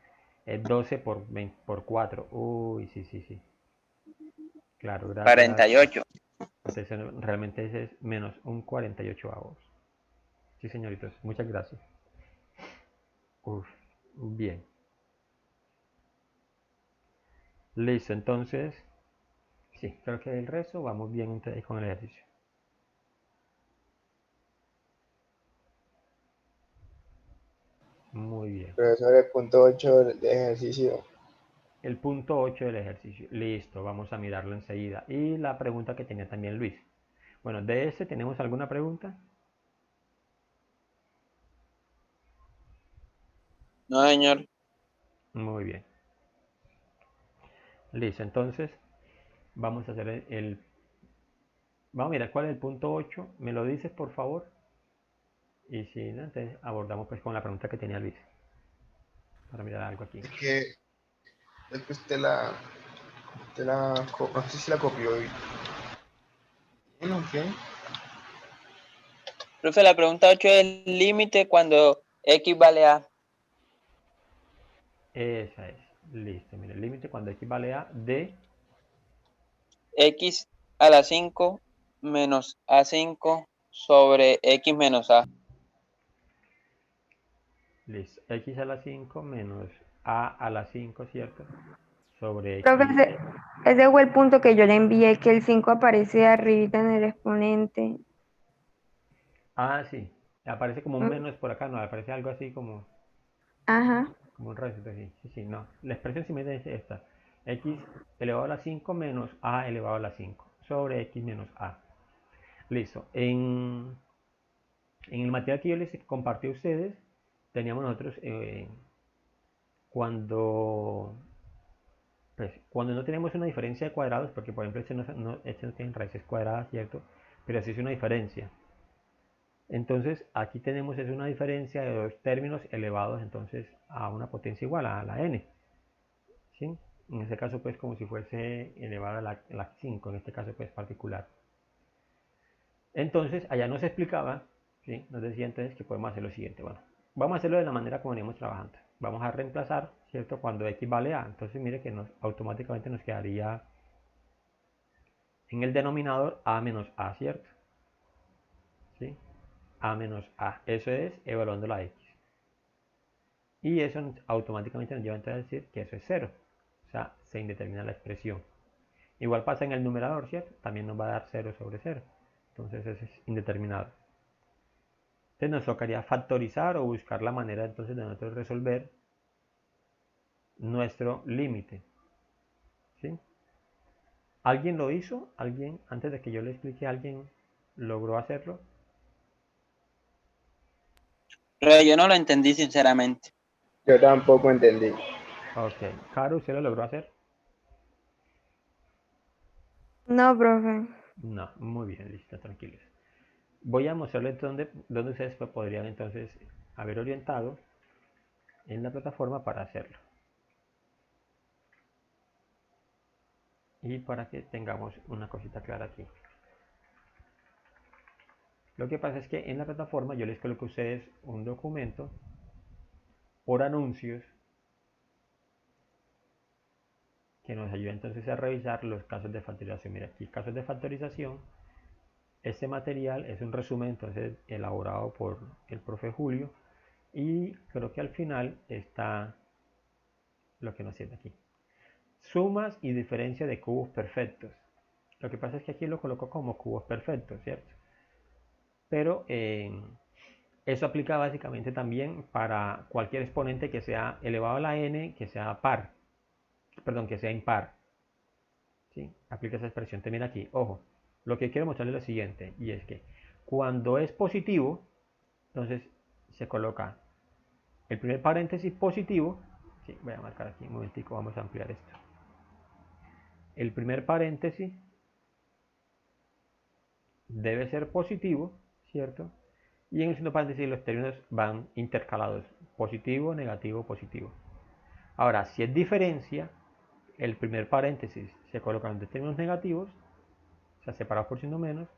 Es 12 por, 20 por 4. Uy, sí, sí, sí. Claro, gracias. 48. Entonces realmente ese es menos un 48 avos. Sí, señoritos, muchas gracias. Uf, bien. Listo, entonces, sí, creo que el resto vamos bien entonces con el ejercicio. Muy bien. Profesor, el punto 8 de ejercicio. El punto 8 del ejercicio. Listo, vamos a mirarlo enseguida. Y la pregunta que tenía también Luis. Bueno, de ese, ¿tenemos alguna pregunta? No, señor. Muy bien. Listo, entonces vamos a hacer vamos a mirar cuál es el punto 8. ¿Me lo dices, por favor? Y si no, entonces abordamos pues con la pregunta que tenía Luis. Para mirar algo aquí. Es que no sé si la copió hoy. Bueno, ¿qué? Profe, la pregunta 8 es el límite cuando x vale a. Esa es. Listo. Mire, el límite cuando x vale a de. X a la 5 menos A5 sobre X menos A. Listo. X a la 5 menos a la 5, ¿cierto? Sobre Profe, x. ese fue el punto que yo le envié, que el 5 aparece arribita en el exponente. Ah, sí. Aparece como un Mm, menos por acá, no, aparece algo así Ajá. como un receta, sí, sí, sí, no. La expresión simple es esta. X elevado a la 5 menos a elevado a la 5 sobre x menos a. Listo. En el material que yo les compartí a ustedes, teníamos nosotros cuando, pues, cuando no tenemos una diferencia de cuadrados, porque por ejemplo este no tiene raíces cuadradas, ¿cierto? Pero sí es una diferencia. Entonces aquí tenemos es una diferencia de dos términos elevados entonces a una potencia igual a la n. ¿Sí? En este caso pues como si fuese elevado a la 5, en este caso pues particular. Entonces allá nos explicaba, ¿sí? Nos decía entonces que podemos hacer lo siguiente. Bueno, vamos a hacerlo de la manera como venimos trabajando. Vamos a reemplazar, ¿cierto? Cuando x vale a. Entonces mire que automáticamente nos quedaría en el denominador a menos a, ¿cierto? ¿Sí? A menos a. Eso es evaluando la x. Y eso automáticamente nos lleva a decir que eso es 0. O sea, se indetermina la expresión. Igual pasa en el numerador, ¿cierto? También nos va a dar 0 sobre 0. Entonces eso es indeterminado. Entonces nos tocaría factorizar o buscar la manera entonces de nosotros resolver nuestro límite. ¿Sí? ¿Alguien lo hizo? ¿Alguien, antes de que yo le explique, alguien logró hacerlo? Pero yo no lo entendí sinceramente. Yo tampoco entendí. Ok. Caro, ¿usted lo logró hacer? No, profe. No. Muy bien, listo, tranquilos. Voy a mostrarles dónde ustedes podrían entonces haber orientado en la plataforma para hacerlo. Y para que tengamos una cosita clara aquí. Lo que pasa es que en la plataforma yo les coloco a ustedes un documento por anuncios que nos ayuda entonces a revisar los casos de factorización. Mira, aquí casos de factorización. Este material es un resumen entonces elaborado por el profe Julio, y creo que al final está lo que nos sirve aquí. Sumas y diferencia de cubos perfectos. Lo que pasa es que aquí lo coloco como cubos perfectos, ¿cierto? Pero eso aplica básicamente también para cualquier exponente que sea elevado a la n, que sea par, perdón, que sea impar. ¿Sí? Aplica esa expresión. También aquí, ojo, lo que quiero mostrarles es lo siguiente, y es que cuando es positivo, entonces se coloca el primer paréntesis positivo. Sí, voy a marcar aquí un momentico, vamos a ampliar esto. El primer paréntesis debe ser positivo, ¿cierto? Y en el segundo paréntesis los términos van intercalados, positivo, negativo, positivo. Ahora, si es diferencia, el primer paréntesis se colocan de términos negativos, o sea, separados por signo menos,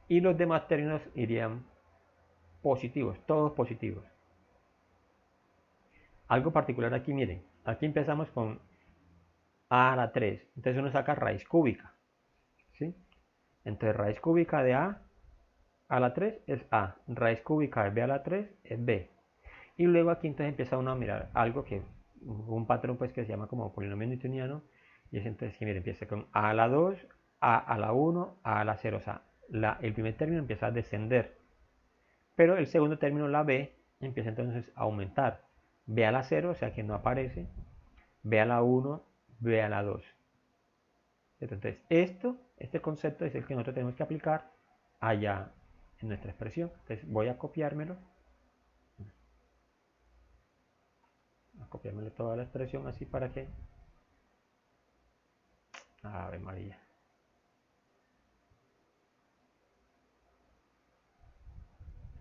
y los demás términos irían positivos, todos positivos. Algo particular aquí, miren, aquí empezamos con a a la 3, entonces uno saca raíz cúbica, ¿sí? Entonces raíz cúbica de a la 3 es a, raíz cúbica de b a la 3 es b. Y luego aquí entonces empieza uno a mirar algo que, un patrón pues que se llama como polinomio newtoniano, y es entonces que miren, empieza con a a la 2, a la 1, a la 0, o sea, el primer término empieza a descender, pero el segundo término, la b, empieza entonces a aumentar, b a la 0, o sea que no aparece, b a la 1, b a la 2. Entonces este concepto es el que nosotros tenemos que aplicar allá en nuestra expresión. Entonces voy a copiármelo, toda la expresión así para que, Ave María,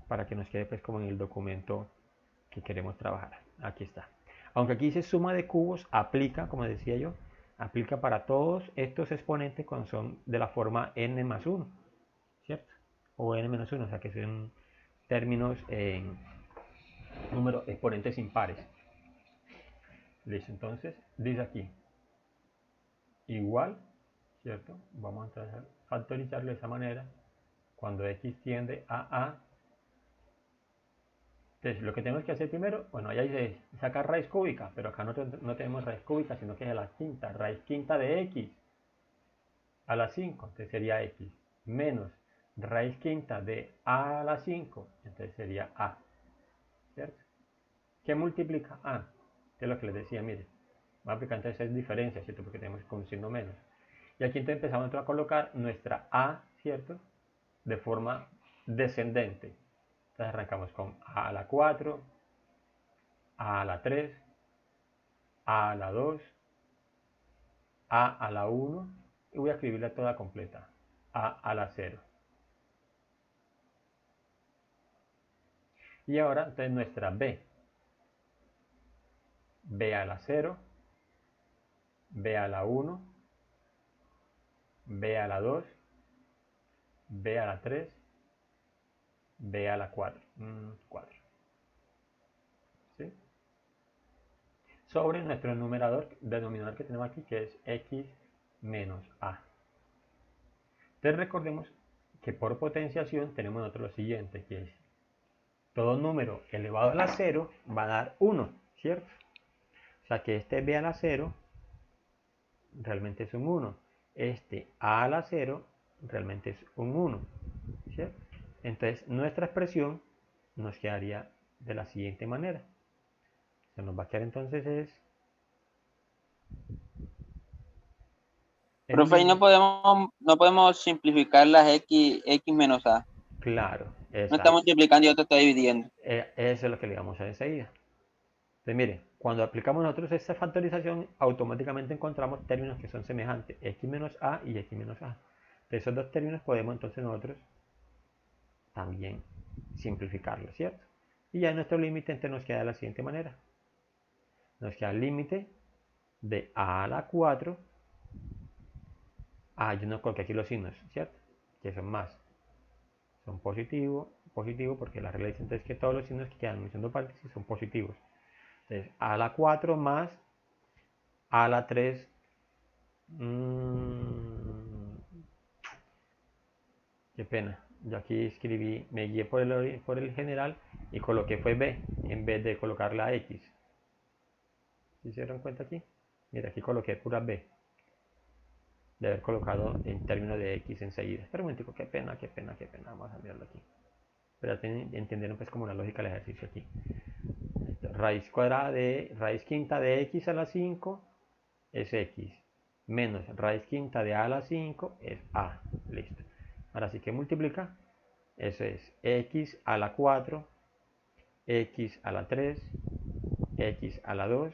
para que nos quede pues como en el documento que queremos trabajar. Aquí está. Aunque aquí dice suma de cubos, aplica, como decía yo, aplica para todos estos exponentes cuando son de la forma n más 1, ¿cierto? O n menos 1, o sea que son términos en número exponentes impares. Listo, entonces dice aquí igual, ¿cierto? Vamos a factorizarlo de esa manera. Cuando x tiende a a, entonces lo que tenemos que hacer primero, bueno, allá dice sacar raíz cúbica, pero acá no tenemos raíz cúbica, sino que es a la quinta, raíz quinta de x a la 5, entonces sería x, menos raíz quinta de a la 5, entonces sería a, ¿cierto? ¿Qué multiplica a? Que es lo que les decía, miren, va a aplicar entonces es diferencia, ¿cierto? Porque tenemos con un signo menos. Y aquí entonces empezamos a colocar nuestra a, ¿cierto? De forma descendente. Entonces arrancamos con a a la 4, a la 3, a la 2, a la 1, y voy a escribirla toda completa, a la 0. Y ahora entonces nuestra b a la 0, b a la 1, b a la 2, b a la 3, b a la 4. 4. ¿Sí? Sobre nuestro denominador que tenemos aquí, que es x menos a. Entonces recordemos que por potenciación tenemos nosotros lo siguiente, que es todo número elevado a la 0 va a dar 1, ¿cierto? O sea que este b a la 0 realmente es un 1. Este a la 0 realmente es un 1, ¿cierto? Entonces nuestra expresión nos quedaría de la siguiente manera. Se nos va a quedar entonces es... Profe, ahí no podemos simplificar las x menos a. Claro, No está exacto. multiplicando y otro está dividiendo. Eso es lo que le vamos a enseguida. Entonces, mire, cuando aplicamos nosotros esta factorización, automáticamente encontramos términos que son semejantes, x menos a y x menos a. De esos dos términos podemos entonces nosotros también simplificarlo, ¿cierto? Y ya nuestro límite entonces nos queda de la siguiente manera. Nos queda el límite de a la 4. Yo no coloqué aquí los signos, ¿cierto? Que son más. son positivos, porque la regla dice entonces que todos los signos que quedan en dos partes son positivos. Entonces, a la 4 más a la 3. Qué pena. Yo aquí escribí, me guié por el general y coloqué fue B en vez de colocar la X. ¿Sí se dieron cuenta aquí? Mira, aquí coloqué pura B. De haber colocado en términos de X enseguida. Pero un momentico, qué pena. Vamos a mirarlo aquí. Pero ya entendieron pues como la lógica del ejercicio aquí. Raíz cuadrada de raíz quinta de X a la 5 es X. Menos raíz quinta de A a la 5 es A. Listo. Ahora sí que multiplica. Eso es X a la 4, X a la 3, X a la 2,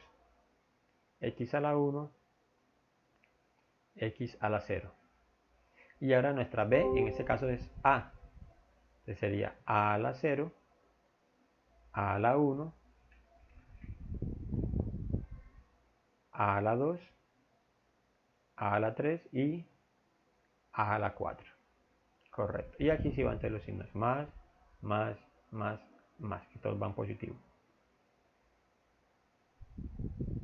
X a la 1, X a la 0. Y ahora nuestra B en este caso es A. Entonces sería A a la 0, A a la 1, A a la 2, A a la 3 y A a la 4. Correcto. Y aquí sí van entre los signos más, que todos van positivos.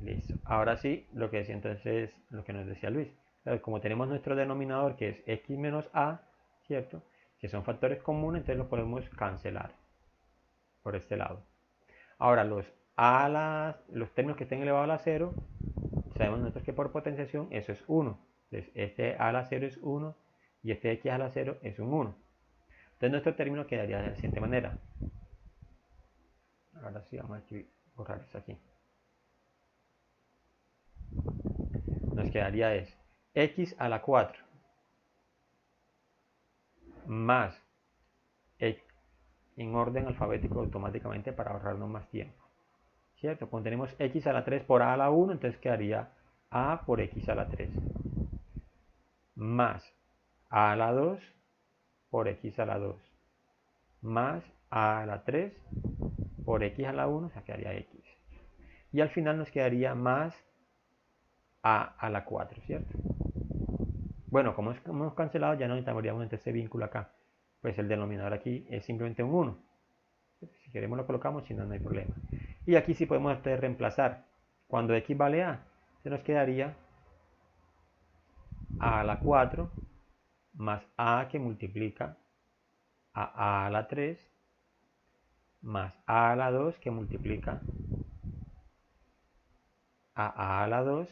Listo. Ahora sí, lo que decía entonces, lo que nos decía Luis. Como tenemos nuestro denominador que es X menos A, ¿cierto? Que son factores comunes, entonces los podemos cancelar por este lado. Ahora, los términos que estén elevados a la 0, sabemos nosotros que por potenciación eso es 1. Entonces, este A a la 0 es 1 y este X a la 0 es un 1. Entonces, nuestro término quedaría de la siguiente manera. Ahora sí, vamos a borrar esto aquí. Nos quedaría es X a la 4 más en orden alfabético automáticamente para ahorrarnos más tiempo. ¿Cierto? Cuando tenemos X a la 3 por A a la 1, entonces quedaría A por X a la 3 más A a la 2 por X a la 2 más A a la 3 por X a la 1, o sea, quedaría X. Y al final nos quedaría más A a la 4, ¿cierto? Bueno, como hemos cancelado, ya no necesitaríamos entre este vínculo acá. Pues el denominador aquí es simplemente un 1. Si queremos lo colocamos, si no, no hay problema. Y aquí sí podemos reemplazar. Cuando X vale A, se nos quedaría A a la 4 más A que multiplica a la 3 más A a la 2 que multiplica a la 2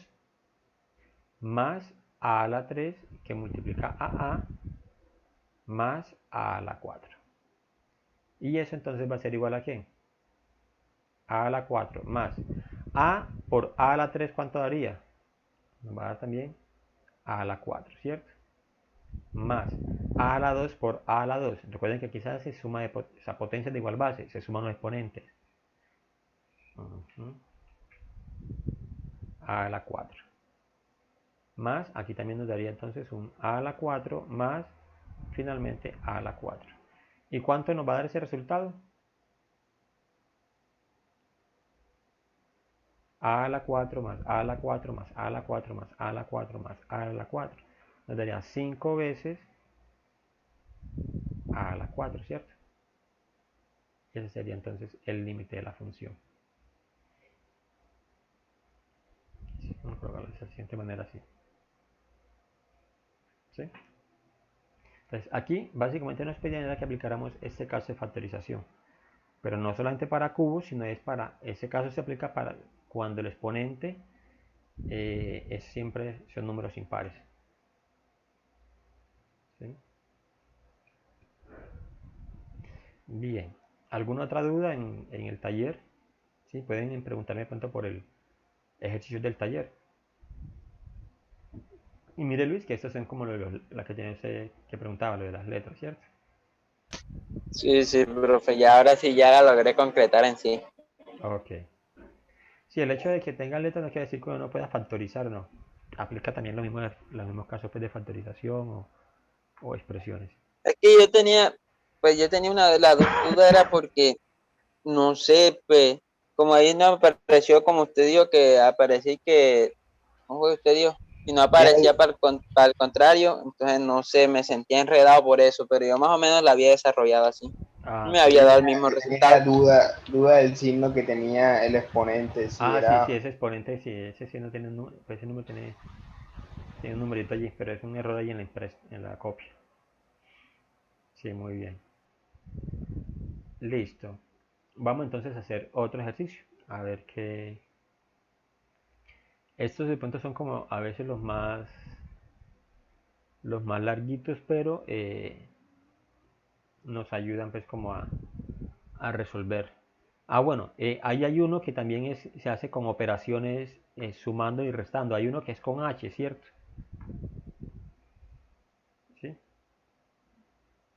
más A a la 3 que multiplica a más A a la 4. Y eso entonces va a ser igual a ¿qué? A a la 4 más A por A a la 3, ¿cuánto daría? Nos va a dar también A a la 4, ¿cierto? Más A a la 2 por A a la 2. Recuerden que quizás se suma esa potencia de igual base, se suman los exponentes. A a la 4. Más, aquí también nos daría entonces un A a la 4 más, finalmente, A a la 4. ¿Y cuánto nos va a dar ese resultado? A a la 4 más A a la 4 más A a la 4 más A a la 4 más A a la 4. Nos daría 5 veces A a la 4, ¿cierto? Ese sería entonces el límite de la función. Vamos a colocarlo de la siguiente manera así. ¿Sí? Entonces aquí básicamente nos pedían que aplicáramos este caso de factorización. Pero no solamente para cubos, sino es para, ese caso se aplica para cuando el exponente son números impares. ¿Sí? Bien, ¿alguna otra duda en el taller? ¿Sí? Pueden preguntarme pronto por el ejercicio del taller. Y mire Luis, que estos son como la que tienes que preguntaba, lo de las letras, ¿cierto? Sí, profe, ya ahora sí ya la logré concretar en sí. Ok. Sí, el hecho de que tenga letras no quiere decir que uno no pueda factorizar, no. Aplica también los mismos casos pues, de factorización o expresiones. Es que yo tenía la duda era porque, no sé, pues, como ahí no apareció, como usted dijo, que apareció que, ¿cómo fue usted dijo? y no aparecía para el contrario, entonces no sé, me sentía enredado por eso, pero yo más o menos la había desarrollado así. Ah, Me sí. había dado el mismo Yo tenía resultado. duda del signo que tenía el exponente, si Ah, sí, era... sí, ese exponente, sí, ese sí no tiene número, pues ese número tiene un numerito allí, pero es un error ahí en la copia. Sí, muy bien. Listo. Vamos entonces a hacer otro ejercicio. A ver qué. Estos de pronto son como a veces los más larguitos, pero nos ayudan pues como a resolver. Ah, bueno, ahí hay uno que también se hace con operaciones sumando y restando. Hay uno que es con H, ¿cierto? ¿Sí?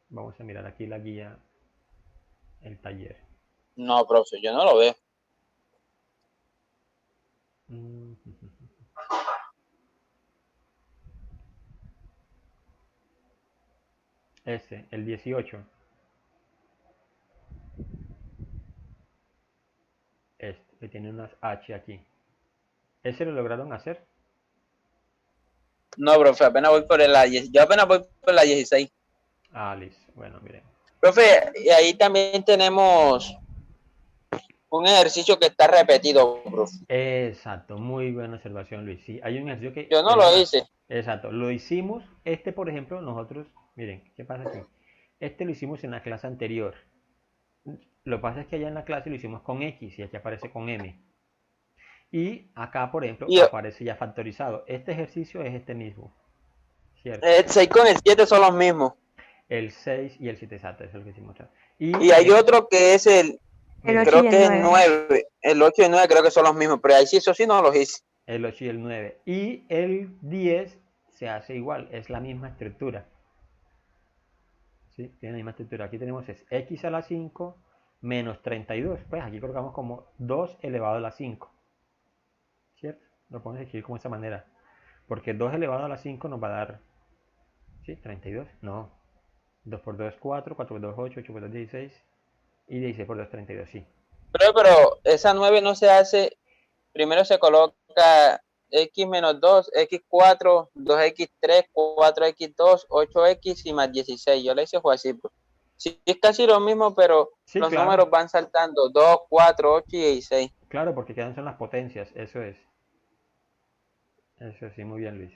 Vamos a mirar aquí la guía, el taller. No, profe, yo no lo veo. Mm, Este, el 18. Este, que tiene unas H aquí. ¿Ese lo lograron hacer? No, profe, apenas voy por la 10. Yo apenas voy por la 16. Ah, listo. Bueno, miren. Profe, y ahí también tenemos un ejercicio que está repetido, profe. Exacto, muy buena observación, Luis. Sí, hay un ejercicio que, Yo no es lo más, hice. exacto, lo hicimos, este por ejemplo, nosotros, miren, ¿qué pasa aquí? Este lo hicimos en la clase anterior. Lo que pasa es que allá en la clase lo hicimos con X y aquí aparece con M. Y acá, por ejemplo, Y aparece ya factorizado. Este ejercicio es este mismo, ¿cierto? el 6 con el 7 son los mismos. El 6 y el 7 exacto, eso es lo que hicimos. Y hay otro que es El Miren, 8 y creo el que es el 9. 9. El 8 y el 9 creo que son los mismos, pero ahí sí, eso sí no los hice. el 8 y el 9. Y el 10 se hace igual, es la misma estructura. ¿Sí? Tiene la misma estructura. Aquí tenemos es x a la 5 menos 32. Pues aquí colocamos como 2 elevado a la 5. ¿Cierto? Lo podemos escribir como de esa manera. Porque 2 elevado a la 5 nos va a dar, ¿sí? 32. No. 2 por 2 es 4, 4 por 2 es 8, 8 por 2 es 16. Y 16 por 2 es 32, sí. Pero esa 9 no se hace. Primero se coloca x menos 2, x4, 2x3, 4x2, 8x y más 16. Yo le hice fue así. Pues. Sí, es casi lo mismo, pero Sí, los claro. números van saltando. 2, 4, 8 y 16. Claro, porque quedan son las potencias. Eso es. Eso sí, muy bien, Luis.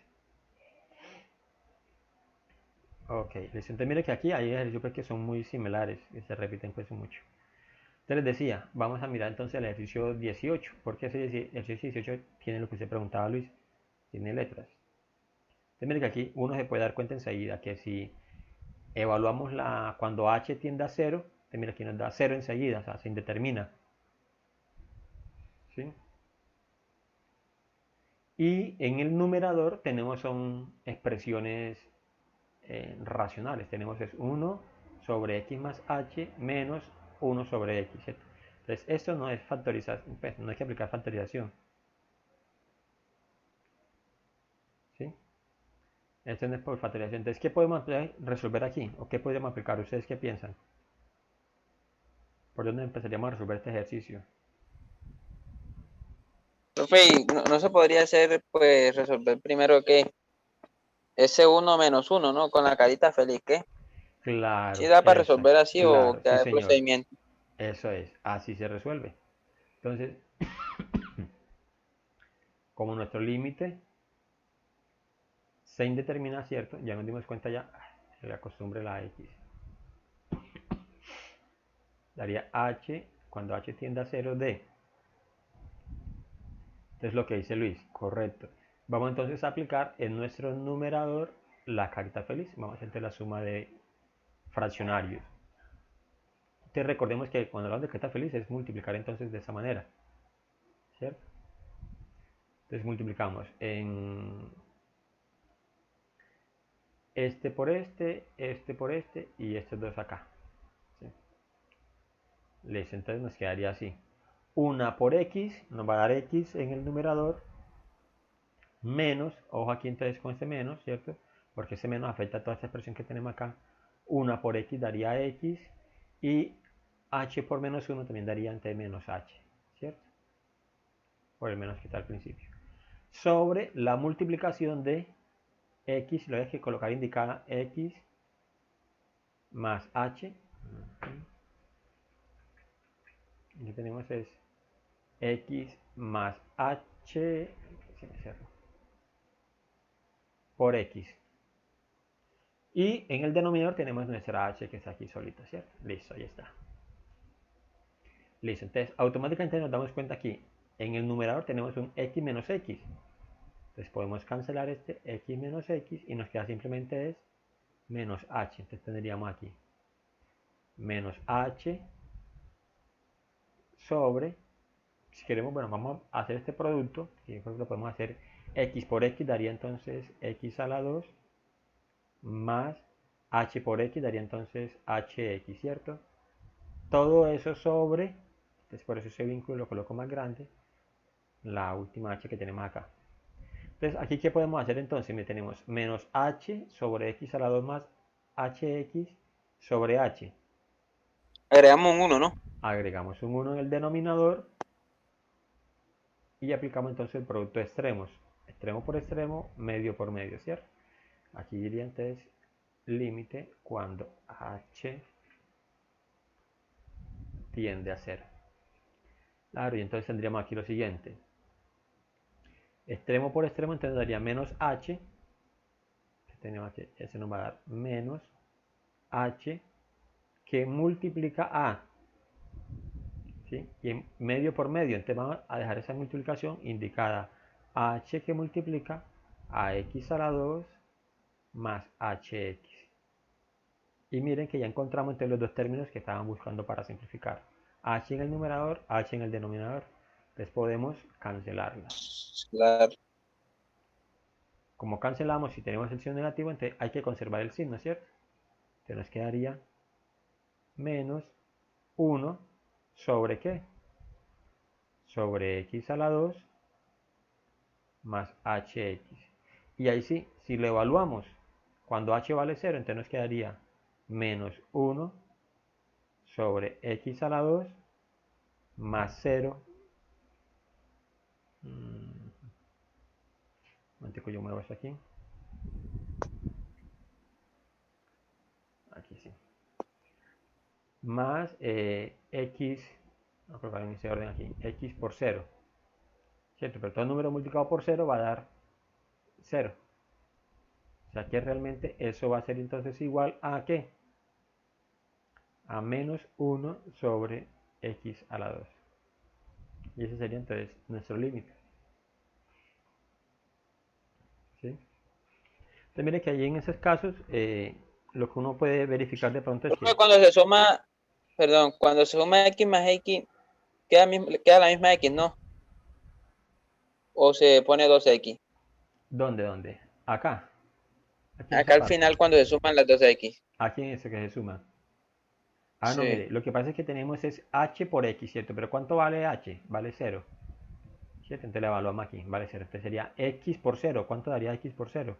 Ok, listo. Entonces mire que aquí hay ejercicios pues, que son muy similares, que se repiten pues mucho. Entonces les decía, vamos a mirar entonces el ejercicio 18, porque ese ejercicio 18 tiene lo que usted preguntaba, Luis, tiene letras. Entonces mire que aquí uno se puede dar cuenta enseguida que si evaluamos cuando h tiende a 0, entonces mira aquí nos da 0 enseguida, o sea, se indetermina. ¿Sí? Y en el numerador tenemos son expresiones racionales. Tenemos es 1 sobre x más h menos 1 sobre x. ¿Cierto? Entonces esto no es factorización, pues, no hay que aplicar factorización. ¿Sí? Esto no es por factorización. Entonces, ¿qué podemos resolver aquí? ¿O qué podríamos aplicar? ¿Ustedes qué piensan? ¿Por dónde empezaríamos a resolver este ejercicio? Profe, no se podría hacer, pues, resolver primero que ese 1 menos 1, ¿no? Con la carita feliz, ¿qué? ¿Sí Claro, da para resolver exacto. así o Claro, sí queda el señor. procedimiento? Eso es. Así se resuelve. Entonces, como nuestro límite se indetermina, ¿cierto? Ya nos dimos cuenta ya, la costumbre la x. Daría h, cuando h tiende a 0, d. Entonces lo que dice Luis, correcto. Vamos entonces a aplicar en nuestro numerador la carita feliz. Vamos a hacer la suma de fraccionarios. Entonces recordemos que cuando hablamos de carita feliz es multiplicar entonces de esa manera. ¿Cierto? Entonces multiplicamos en este por este por este y estos dos acá. ¿Sí? Listo, entonces nos quedaría así. Una por x nos va a dar x en el numerador menos, ojo aquí entonces con este menos, ¿cierto? Porque ese menos afecta a toda esta expresión que tenemos acá. Una por x daría x y h por menos 1 también daría entre menos h, ¿cierto? Por el menos que está al principio. sobre la multiplicación de x, lo hay que colocar indicada x más h. Aquí tenemos es x más h por x. Y en el denominador tenemos nuestra h que está aquí solita, ¿cierto? Listo, ahí está. Listo, entonces automáticamente nos damos cuenta aquí, en el numerador tenemos un x menos x. Entonces podemos cancelar este x menos x y nos queda simplemente es menos h. Entonces tendríamos aquí menos h sobre, si queremos, bueno, vamos a hacer este producto, y yo creo que lo podemos hacer x por x daría entonces x a la 2 más h por x daría entonces hx, ¿cierto? Todo eso sobre, entonces por eso ese vínculo lo coloco más grande, la última h que tenemos acá. Entonces aquí ¿qué podemos hacer entonces? Tenemos menos h sobre x a la 2 más hx sobre h. Agregamos un 1, ¿no? Agregamos un 1 en el denominador y aplicamos entonces el producto de extremos. Extremo por extremo, medio por medio, ¿cierto? Aquí diría entonces límite cuando h tiende a 0. Claro, y entonces tendríamos aquí lo siguiente. Extremo por extremo entonces daría menos h. Tenemos aquí, ese nos va a dar menos h que multiplica a. ¿Sí? Y en medio por medio, entonces vamos a dejar esa multiplicación indicada h que multiplica a x a la 2 más hx. Y miren que ya encontramos entre los dos términos que estaban buscando para simplificar. H en el numerador, h en el denominador. Entonces podemos cancelarlas. Claro. Como cancelamos si tenemos el signo negativo, entonces hay que conservar el signo, ¿cierto? Entonces nos quedaría menos 1 sobre ¿qué? Sobre x a la 2 más hx. Y ahí sí, si lo evaluamos, cuando h vale 0, entonces nos quedaría menos 1 sobre x a la 2 más 0. Mantengo, yo muevo esto aquí. Aquí sí. Más x, voy a colocar en ese orden aquí, x por 0. ¿Cierto? Pero todo número multiplicado por 0 va a dar 0. O sea que realmente eso va a ser entonces igual a ¿qué? A menos 1 sobre x a la 2. Y ese sería entonces nuestro límite. ¿Sí? Entonces mire que allí en esos casos lo que uno puede verificar de pronto es que Cuando se suma, perdón, cuando se suma x más x, queda la misma x, ¿no? O se pone 2x. ¿dónde? Acá. Aquí en esta Acá al parte. final cuando se suman las 2x. Aquí en ese que se suma. No, Sí. mire, lo que pasa es que tenemos es h por x, ¿cierto? Pero ¿cuánto vale h? Vale 0. ¿Cierto? Entonces le evaluamos aquí, vale 0. Entonces sería x por 0. ¿Cuánto daría x por 0?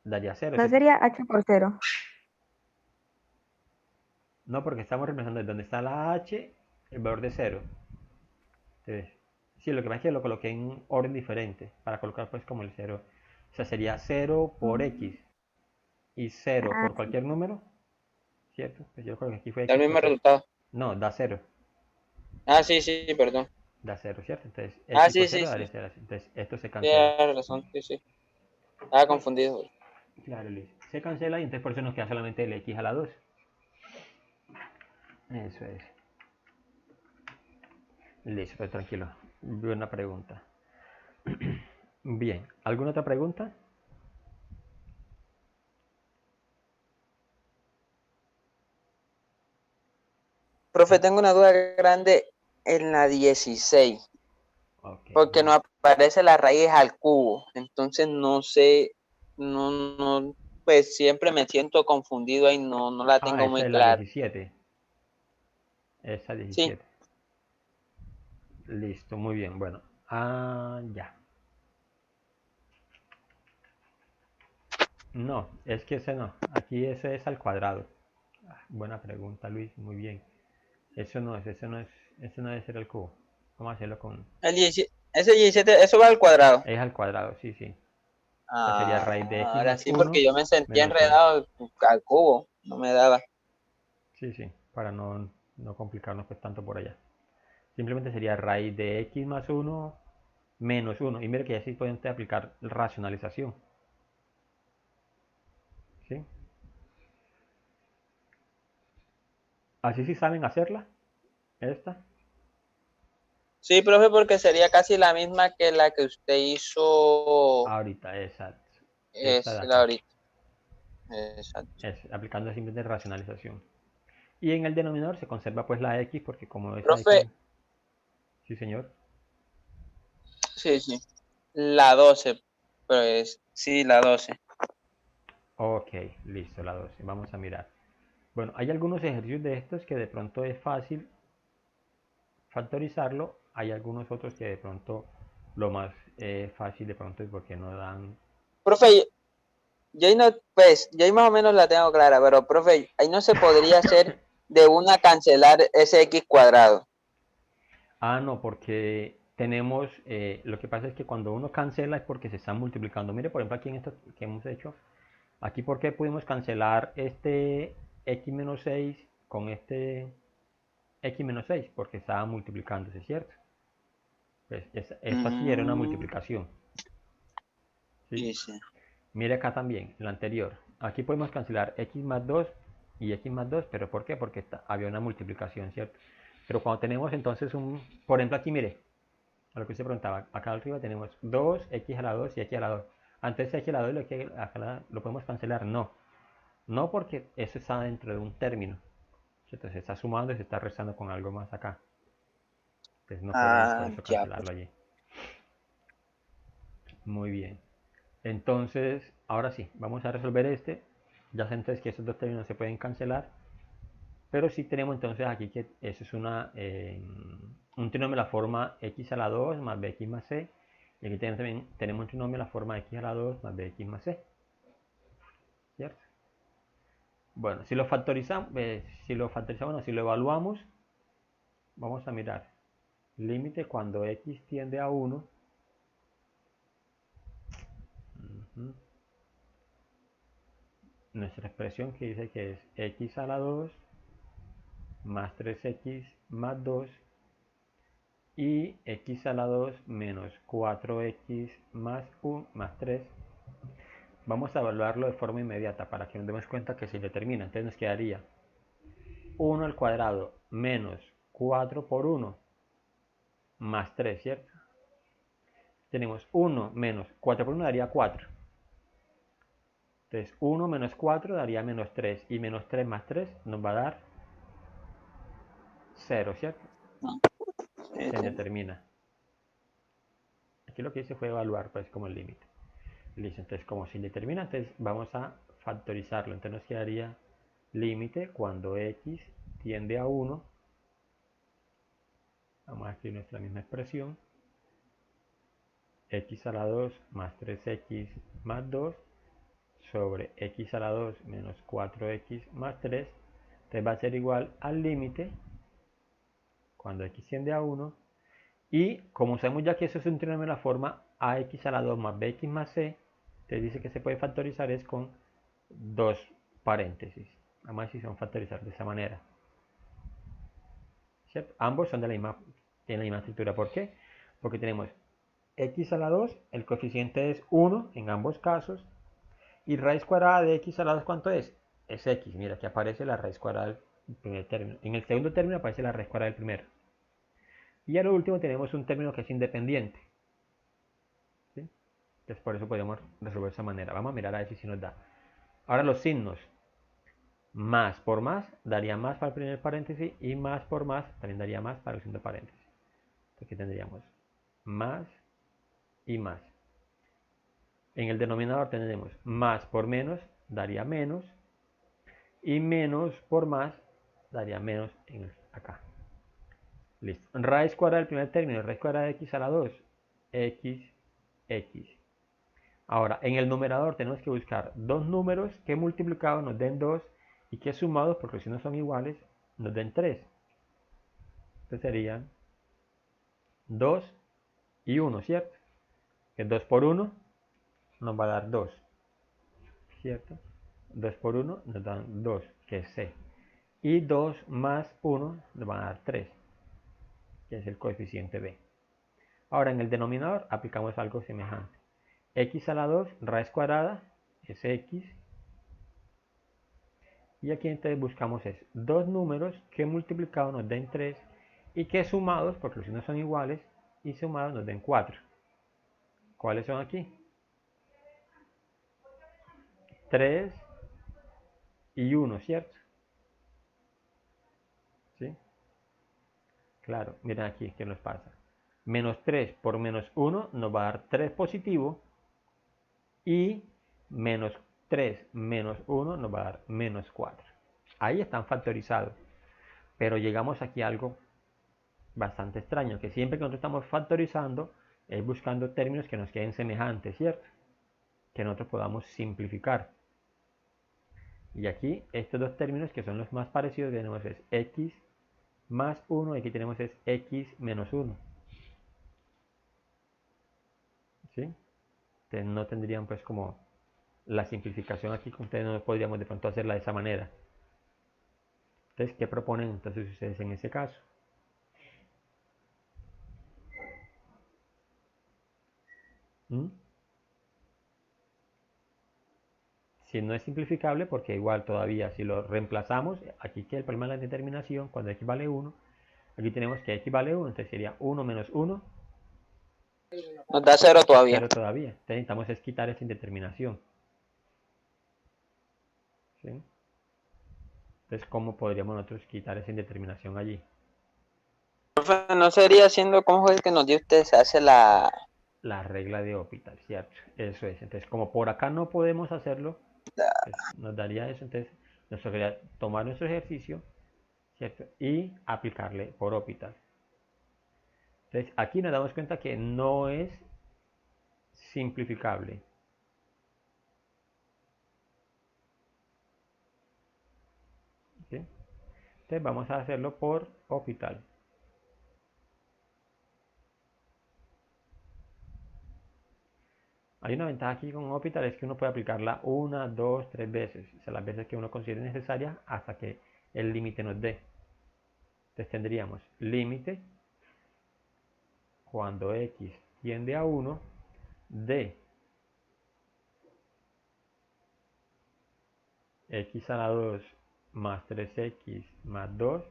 Daría 0. No sería h por 0. No, porque estamos reemplazando donde está la h, el valor de 0. Entonces, sí, lo que pasa es que lo coloqué en un orden diferente, para colocar pues como el 0. O sea, sería 0 por x y 0 por Sí. cualquier número, ¿cierto? Pues yo creo que aquí fue Da el x por mismo 0. resultado. No, da 0. Sí, perdón. Da 0, ¿cierto? Entonces, x por 0 daría Sí. 0. Entonces, esto se cancela. Tienes razón, sí. Estaba confundido. Claro, Luis. Se cancela y entonces por eso nos queda solamente el x a la 2. Eso es. Listo, pues tranquilo. Buena pregunta. Bien, ¿alguna otra pregunta? Profe, tengo una duda grande en la 16. Ok. Porque no aparece la raíz al cubo. Entonces no sé, no, pues siempre me siento confundido ahí, no la tengo Esa muy es la clara. 17. Esa Sí, 17. Listo, muy bien. Bueno, ya. No, es que ese no. Aquí ese es al cuadrado. Buena pregunta, Luis. Muy bien. Eso no es, eso no debe ser el cubo. Vamos a hacerlo con... Ese 17, eso va al cuadrado. Es al cuadrado, sí, sí. Entonces sería raíz de x Ahora más sí, 1 porque yo me sentía menos 1. enredado al cubo, no me daba. Sí, sí, para no complicarnos pues tanto por allá. Simplemente sería raíz de x más 1 menos 1. Y mire que ya sí pueden aplicar racionalización. ¿Sí? Así sí saben hacerla. Esta. Sí, profe, porque sería casi la misma que la que usted hizo Ahorita, exacto. Esta es de la acá. ahorita. Exacto. Es aplicando simplemente racionalización. Y en el denominador se conserva pues la x porque como esa Profe, x... Sí, señor. sí, sí. La 12, pues sí, la 12. Ok, listo, la 12. Vamos a mirar. Bueno, hay algunos ejercicios de estos que de pronto es fácil factorizarlo. Hay algunos otros que de pronto lo más fácil de pronto es porque no dan... Profe, yo ahí no, pues, yo ahí más o menos la tengo clara, pero profe, ahí no se podría hacer de una cancelar ese x cuadrado. Ah, no, porque tenemos... lo que pasa es que cuando uno cancela es porque se están multiplicando. Mire, por ejemplo, aquí en esto que hemos hecho, aquí porque pudimos cancelar este x menos 6 con este x menos 6 porque estaba multiplicándose, ¿cierto? Pues esto aquí era una Mm, multiplicación, ¿sí? sí, sí. Mire acá también, la anterior. Aquí podemos cancelar x más 2 y x más 2, pero ¿por qué? Porque había una multiplicación, ¿cierto? Pero cuando tenemos entonces por ejemplo aquí mire, a lo que usted preguntaba, acá arriba tenemos 2x a la 2 y x a la 2. Antes x a la 2 y x a la, lo podemos cancelar, no. No porque eso está dentro de un término, ¿cierto? Se está sumando y se está restando con algo más acá. Entonces no podemos por Ah, eso ya, pues. cancelarlo allí. Muy bien. Entonces, ahora sí, vamos a resolver este. Ya sé entonces que estos dos términos se pueden cancelar. Pero sí tenemos entonces aquí que eso es un trinomio de la forma x a la 2 más bx más c. Y aquí también tenemos un trinomio de la forma x a la 2 más bx más c. ¿Cierto? Bueno, si lo factorizamos, no, si lo evaluamos, vamos a mirar. Límite cuando x tiende a 1. Nuestra expresión que dice que es x a la 2 más 3x más 2 y x a la 2 menos 4x más 1 más 3. Vamos a evaluarlo de forma inmediata para que nos demos cuenta que se determina. Entonces nos quedaría 1 al cuadrado menos 4 por 1 más 3, ¿cierto? Tenemos 1 menos 4 por 1 daría 4. Entonces 1 menos 4 daría menos 3 y menos 3 más 3 nos va a dar 0, ¿cierto? Sí, Se sí. determina. Aquí lo que hice fue evaluar pues como el límite. Listo, entonces como se determina, entonces vamos a factorizarlo. Entonces nos quedaría límite cuando x tiende a 1. Vamos a escribir nuestra misma expresión. X a la 2 más 3x más 2 sobre x a la 2 menos 4x más 3. Entonces va a ser igual al límite cuando x tiende a 1. Y como sabemos ya que eso es un trinomio de la forma ax a la 2 más bx más c, entonces dice que se puede factorizar es con dos paréntesis. Vamos a ver si son factorizados de esa manera. ¿Cierto? Ambos son tienen la misma estructura. ¿Por qué? Porque tenemos x a la 2, el coeficiente es 1 en ambos casos. Y raíz cuadrada de x a la 2, ¿cuánto es? Es x. Mira, aquí aparece la raíz cuadrada del primer término. En el segundo término aparece la raíz cuadrada del primero. Y a lo último tenemos un término que es independiente. ¿Sí? Entonces por eso podemos resolver de esa manera. Vamos a mirar a ver si nos da. Ahora los signos. Más por más daría más para el primer paréntesis y más por más también daría más para el segundo paréntesis. Aquí tendríamos más y más. En el denominador tendremos más por menos daría menos y menos por más daría menos acá. Listo. Raíz cuadrada del primer término, raíz cuadrada de x a la 2, x. Ahora, en el numerador tenemos que buscar dos números que multiplicados nos den 2 y que sumados, porque si no son iguales, nos den 3. Entonces serían 2 y 1, ¿cierto? Que 2 por 1 nos va a dar 2, ¿cierto? 2 por 1 nos dan 2, que es C. Y 2 más 1 nos va a dar 3, que es el coeficiente B. Ahora en el denominador aplicamos algo semejante. X a la 2 raíz cuadrada es X. Y aquí entonces buscamos dos números que multiplicados nos den 3 y que sumados, porque los signos son iguales, y sumados nos den 4. ¿Cuáles son aquí? 3 y 1, ¿cierto? ¿Sí? Claro, miren aquí qué nos pasa. Menos 3 por menos 1 nos va a dar 3 positivo y menos 3 menos 1 nos va a dar menos 4. Ahí están factorizados. Pero llegamos aquí a algo bastante extraño, que siempre que nosotros estamos factorizando es buscando términos que nos queden semejantes, ¿cierto? Que nosotros podamos simplificar. Y aquí estos dos términos que son los más parecidos tenemos es x más 1 y aquí tenemos es x menos 1. ¿Sí? Entonces no tendrían pues como la simplificación aquí, que ustedes no podríamos de pronto hacerla de esa manera. Entonces, ¿qué proponen entonces ustedes en ese caso? Si no es simplificable, porque igual todavía si lo reemplazamos, aquí que el problema de la determinación, cuando x vale 1, aquí tenemos que x vale 1, entonces sería 1 menos 1. Nos da 0 todavía. 0 todavía. Entonces necesitamos es quitar esa indeterminación. ¿Sí? Entonces, ¿cómo podríamos nosotros quitar esa indeterminación allí? Profe, no sería haciendo como fue el que nos dio usted, se hace la regla de Hospital, ¿cierto? Eso es. Entonces, como por acá no podemos hacerlo, pues nos daría eso. Entonces, nos tocaría tomar nuestro ejercicio, ¿cierto? Y aplicarle por Hospital. Entonces, aquí nos damos cuenta que no es simplificable. ¿Sí? Entonces, vamos a hacerlo por Hospital. Hay una ventaja aquí con Hospital, es que uno puede aplicarla 1, 2, 3 veces, o sea, las veces que uno considere necesarias hasta que el límite nos dé. Entonces tendríamos límite cuando x tiende a 1 de x a la 2 más 3x más 2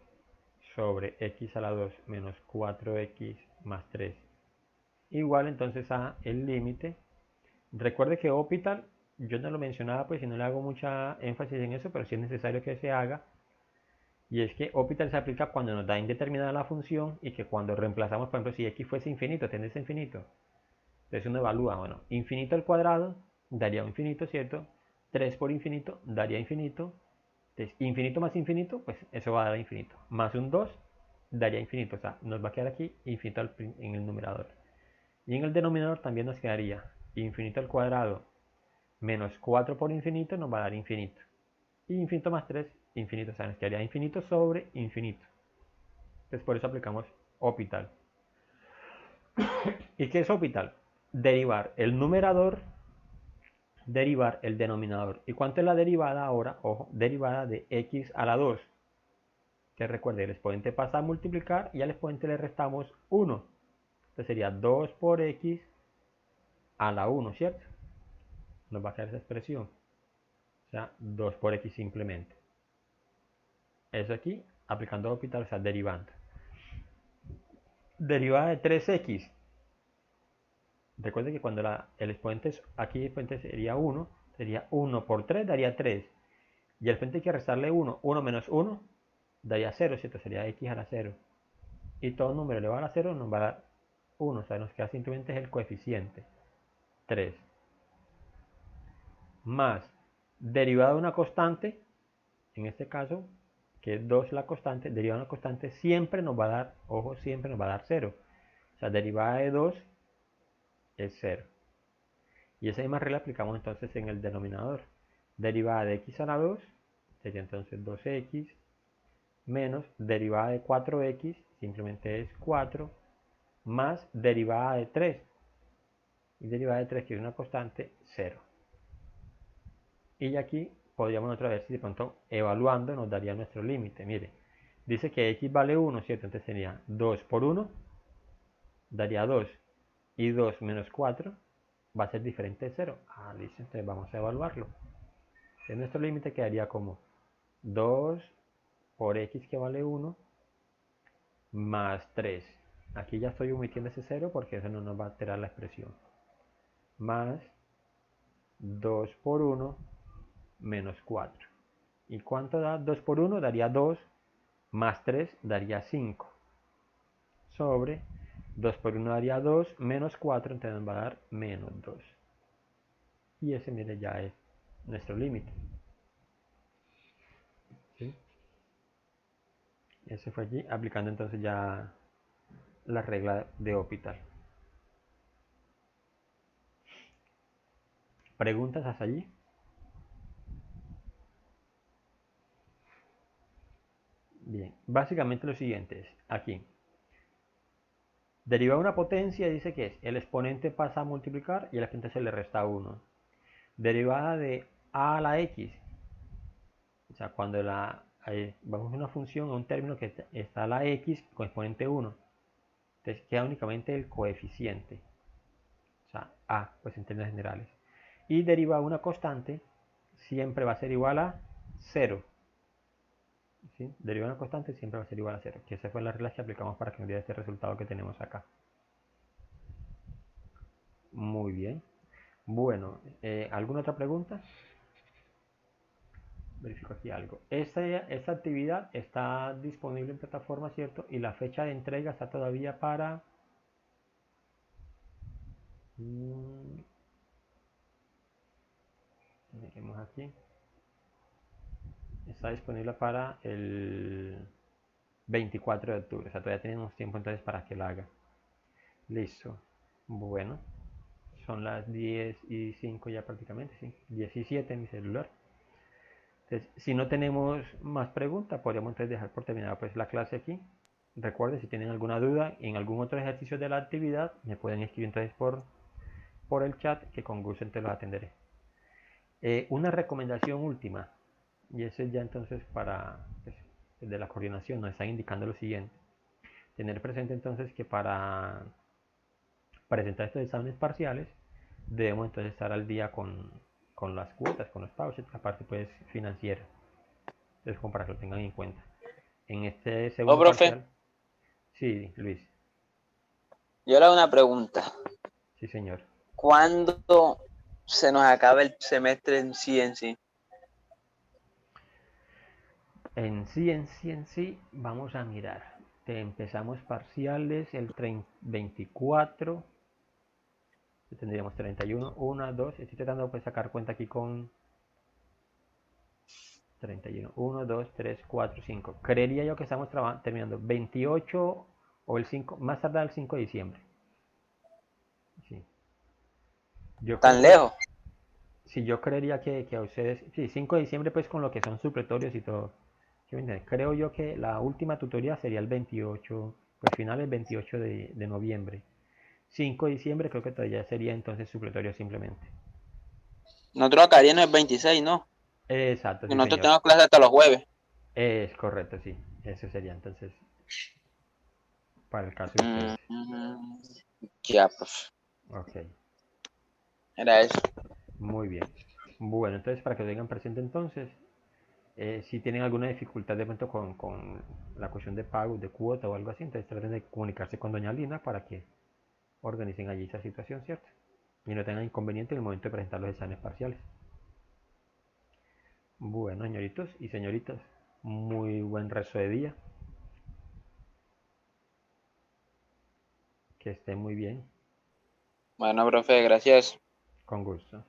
sobre x a la 2 menos 4x más 3. Igual entonces a el límite. Recuerde que Hospital, yo no lo mencionaba pues si no le hago mucha énfasis en eso, pero sí es necesario que se haga. Y es que Hospital se aplica cuando nos da indeterminada la función y que cuando reemplazamos, por ejemplo, si x fuese infinito, tendencia a infinito. Entonces uno evalúa, bueno, infinito al cuadrado daría un infinito, ¿cierto? 3 por infinito daría infinito. Entonces, infinito más infinito, pues eso va a dar infinito. Más un 2 daría infinito. O sea, nos va a quedar aquí infinito en el numerador. Y en el denominador también nos quedaría infinito al cuadrado menos 4 por infinito nos va a dar infinito. Y infinito más 3, infinito. O sea, nos quedaría infinito sobre infinito. Entonces por eso aplicamos Hospital. ¿Y qué es Hospital? Derivar el numerador, derivar el denominador. ¿Y cuánto es la derivada ahora? Ojo, derivada de x a la 2. Que recuerde, el exponente pasa a multiplicar y al exponente le restamos 1. Entonces sería 2 por x a la 1, ¿cierto? Nos va a quedar esa expresión. O sea, 2 por x simplemente. Eso aquí, aplicando Hospital, o sea, derivando. Derivada de 3x. Recuerde que cuando el exponente es, aquí el exponente sería 1, sería 1 por 3 daría 3. Y al exponente hay que restarle 1. 1 menos 1 daría 0, ¿cierto? Sería x a la 0. Y todo número elevado a la 0 nos va a dar 1. O sea, nos queda simplemente el coeficiente. 3. Más derivada de una constante, en este caso, que es 2 la constante, derivada de una constante siempre nos va a dar, ojo, siempre nos va a dar 0. O sea, derivada de 2 es 0. Y esa misma regla aplicamos entonces en el denominador. Derivada de x a la 2 sería entonces 2x menos derivada de 4x simplemente es 4 más derivada de 3. Y derivada de 3, que es una constante, 0. Y aquí podríamos otra vez, si de pronto evaluando nos daría nuestro límite. Mire, dice que x vale 1, ¿cierto? Entonces sería 2 por 1, daría 2. Y 2 menos 4 va a ser diferente de 0. Ah, listo, entonces vamos a evaluarlo. Entonces nuestro límite quedaría como 2 por x que vale 1 más 3. Aquí ya estoy omitiendo ese 0 porque eso no nos va a alterar la expresión. Más 2 por 1 menos 4. ¿Y cuánto da 2 por 1? Daría 2, más 3 daría 5. Sobre 2 por 1 daría 2, menos 4, entonces nos va a dar menos 2. Y ese, mire, ya es nuestro límite. ¿Sí? Ese fue allí, aplicando entonces ya la regla de Hospital. ¿Preguntas hasta allí? Bien, básicamente lo siguiente es, aquí, derivar una potencia dice que es, el exponente pasa a multiplicar y al exponente se le resta 1. Derivada de a a la x, o sea, cuando vamos a una función, a un término que está a la x con exponente 1, entonces queda únicamente el coeficiente, o sea, a, pues en términos generales. Y derivada de una constante siempre va a ser igual a 0. ¿Sí? Derivada de una constante siempre va a ser igual a 0, que esa fue la regla que aplicamos para que nos diera este resultado que tenemos acá. Muy bien. Bueno, ¿alguna otra pregunta? Verifico aquí algo. Esta actividad está disponible en plataforma, ¿cierto? Y la fecha de entrega está todavía para... Miremos aquí. Está disponible para el 24 de octubre. O sea, todavía tenemos tiempo entonces para que la haga. Listo. Bueno. Son las 10:05 ya prácticamente, sí. 17 en mi celular. Entonces, si no tenemos más preguntas, podríamos entonces dejar por terminada pues la clase aquí. Recuerden, si tienen alguna duda en algún otro ejercicio de la actividad, me pueden escribir entonces por el chat, que con gusto entonces los atenderé. Una recomendación última, y eso es ya entonces para pues, de la coordinación, nos están indicando lo siguiente. Tener presente entonces que para presentar estos exámenes parciales, debemos entonces estar al día con las cuotas, con los pagos, la parte pues financiera. Entonces, como para que lo tengan en cuenta. En este segundo profe, parcial, sí, Luis, yo le hago una pregunta. sí, señor. ¿Cuándo se nos acaba el semestre en sí en sí? En sí, vamos a mirar. Empezamos parciales el 24, tendríamos 31, 1, 2, estoy tratando de sacar cuenta aquí con 31, 1, 2, 3, 4, 5. Creería yo que estamos terminando 28 o el 5, más tardar el 5 de diciembre. Sí. Yo ¿Tan creo, lejos? sí, yo creería que a ustedes, sí, 5 de diciembre pues con lo que son supletorios y todo. Creo yo que la última tutoría sería el 28, pues final el 28 de noviembre. 5 de diciembre creo que todavía sería entonces supletorio simplemente. Nosotros acá no es 26, ¿no? Exacto, Porque sí, nosotros señor. tenemos clase hasta los jueves. Es correcto, sí. Eso sería entonces para el caso de ustedes. Ya, pues, Ok, era eso. muy bien. Bueno, entonces para que lo tengan presente entonces, si tienen alguna dificultad de pronto con la cuestión de pago, de cuota o algo así, entonces traten de comunicarse con doña Lina para que organicen allí esa situación, ¿cierto? Y no tengan inconveniente en el momento de presentar los exámenes parciales. Bueno, señoritos y señoritas, muy buen resto de día. Que estén muy bien. Bueno, profe, gracias. Con gusto.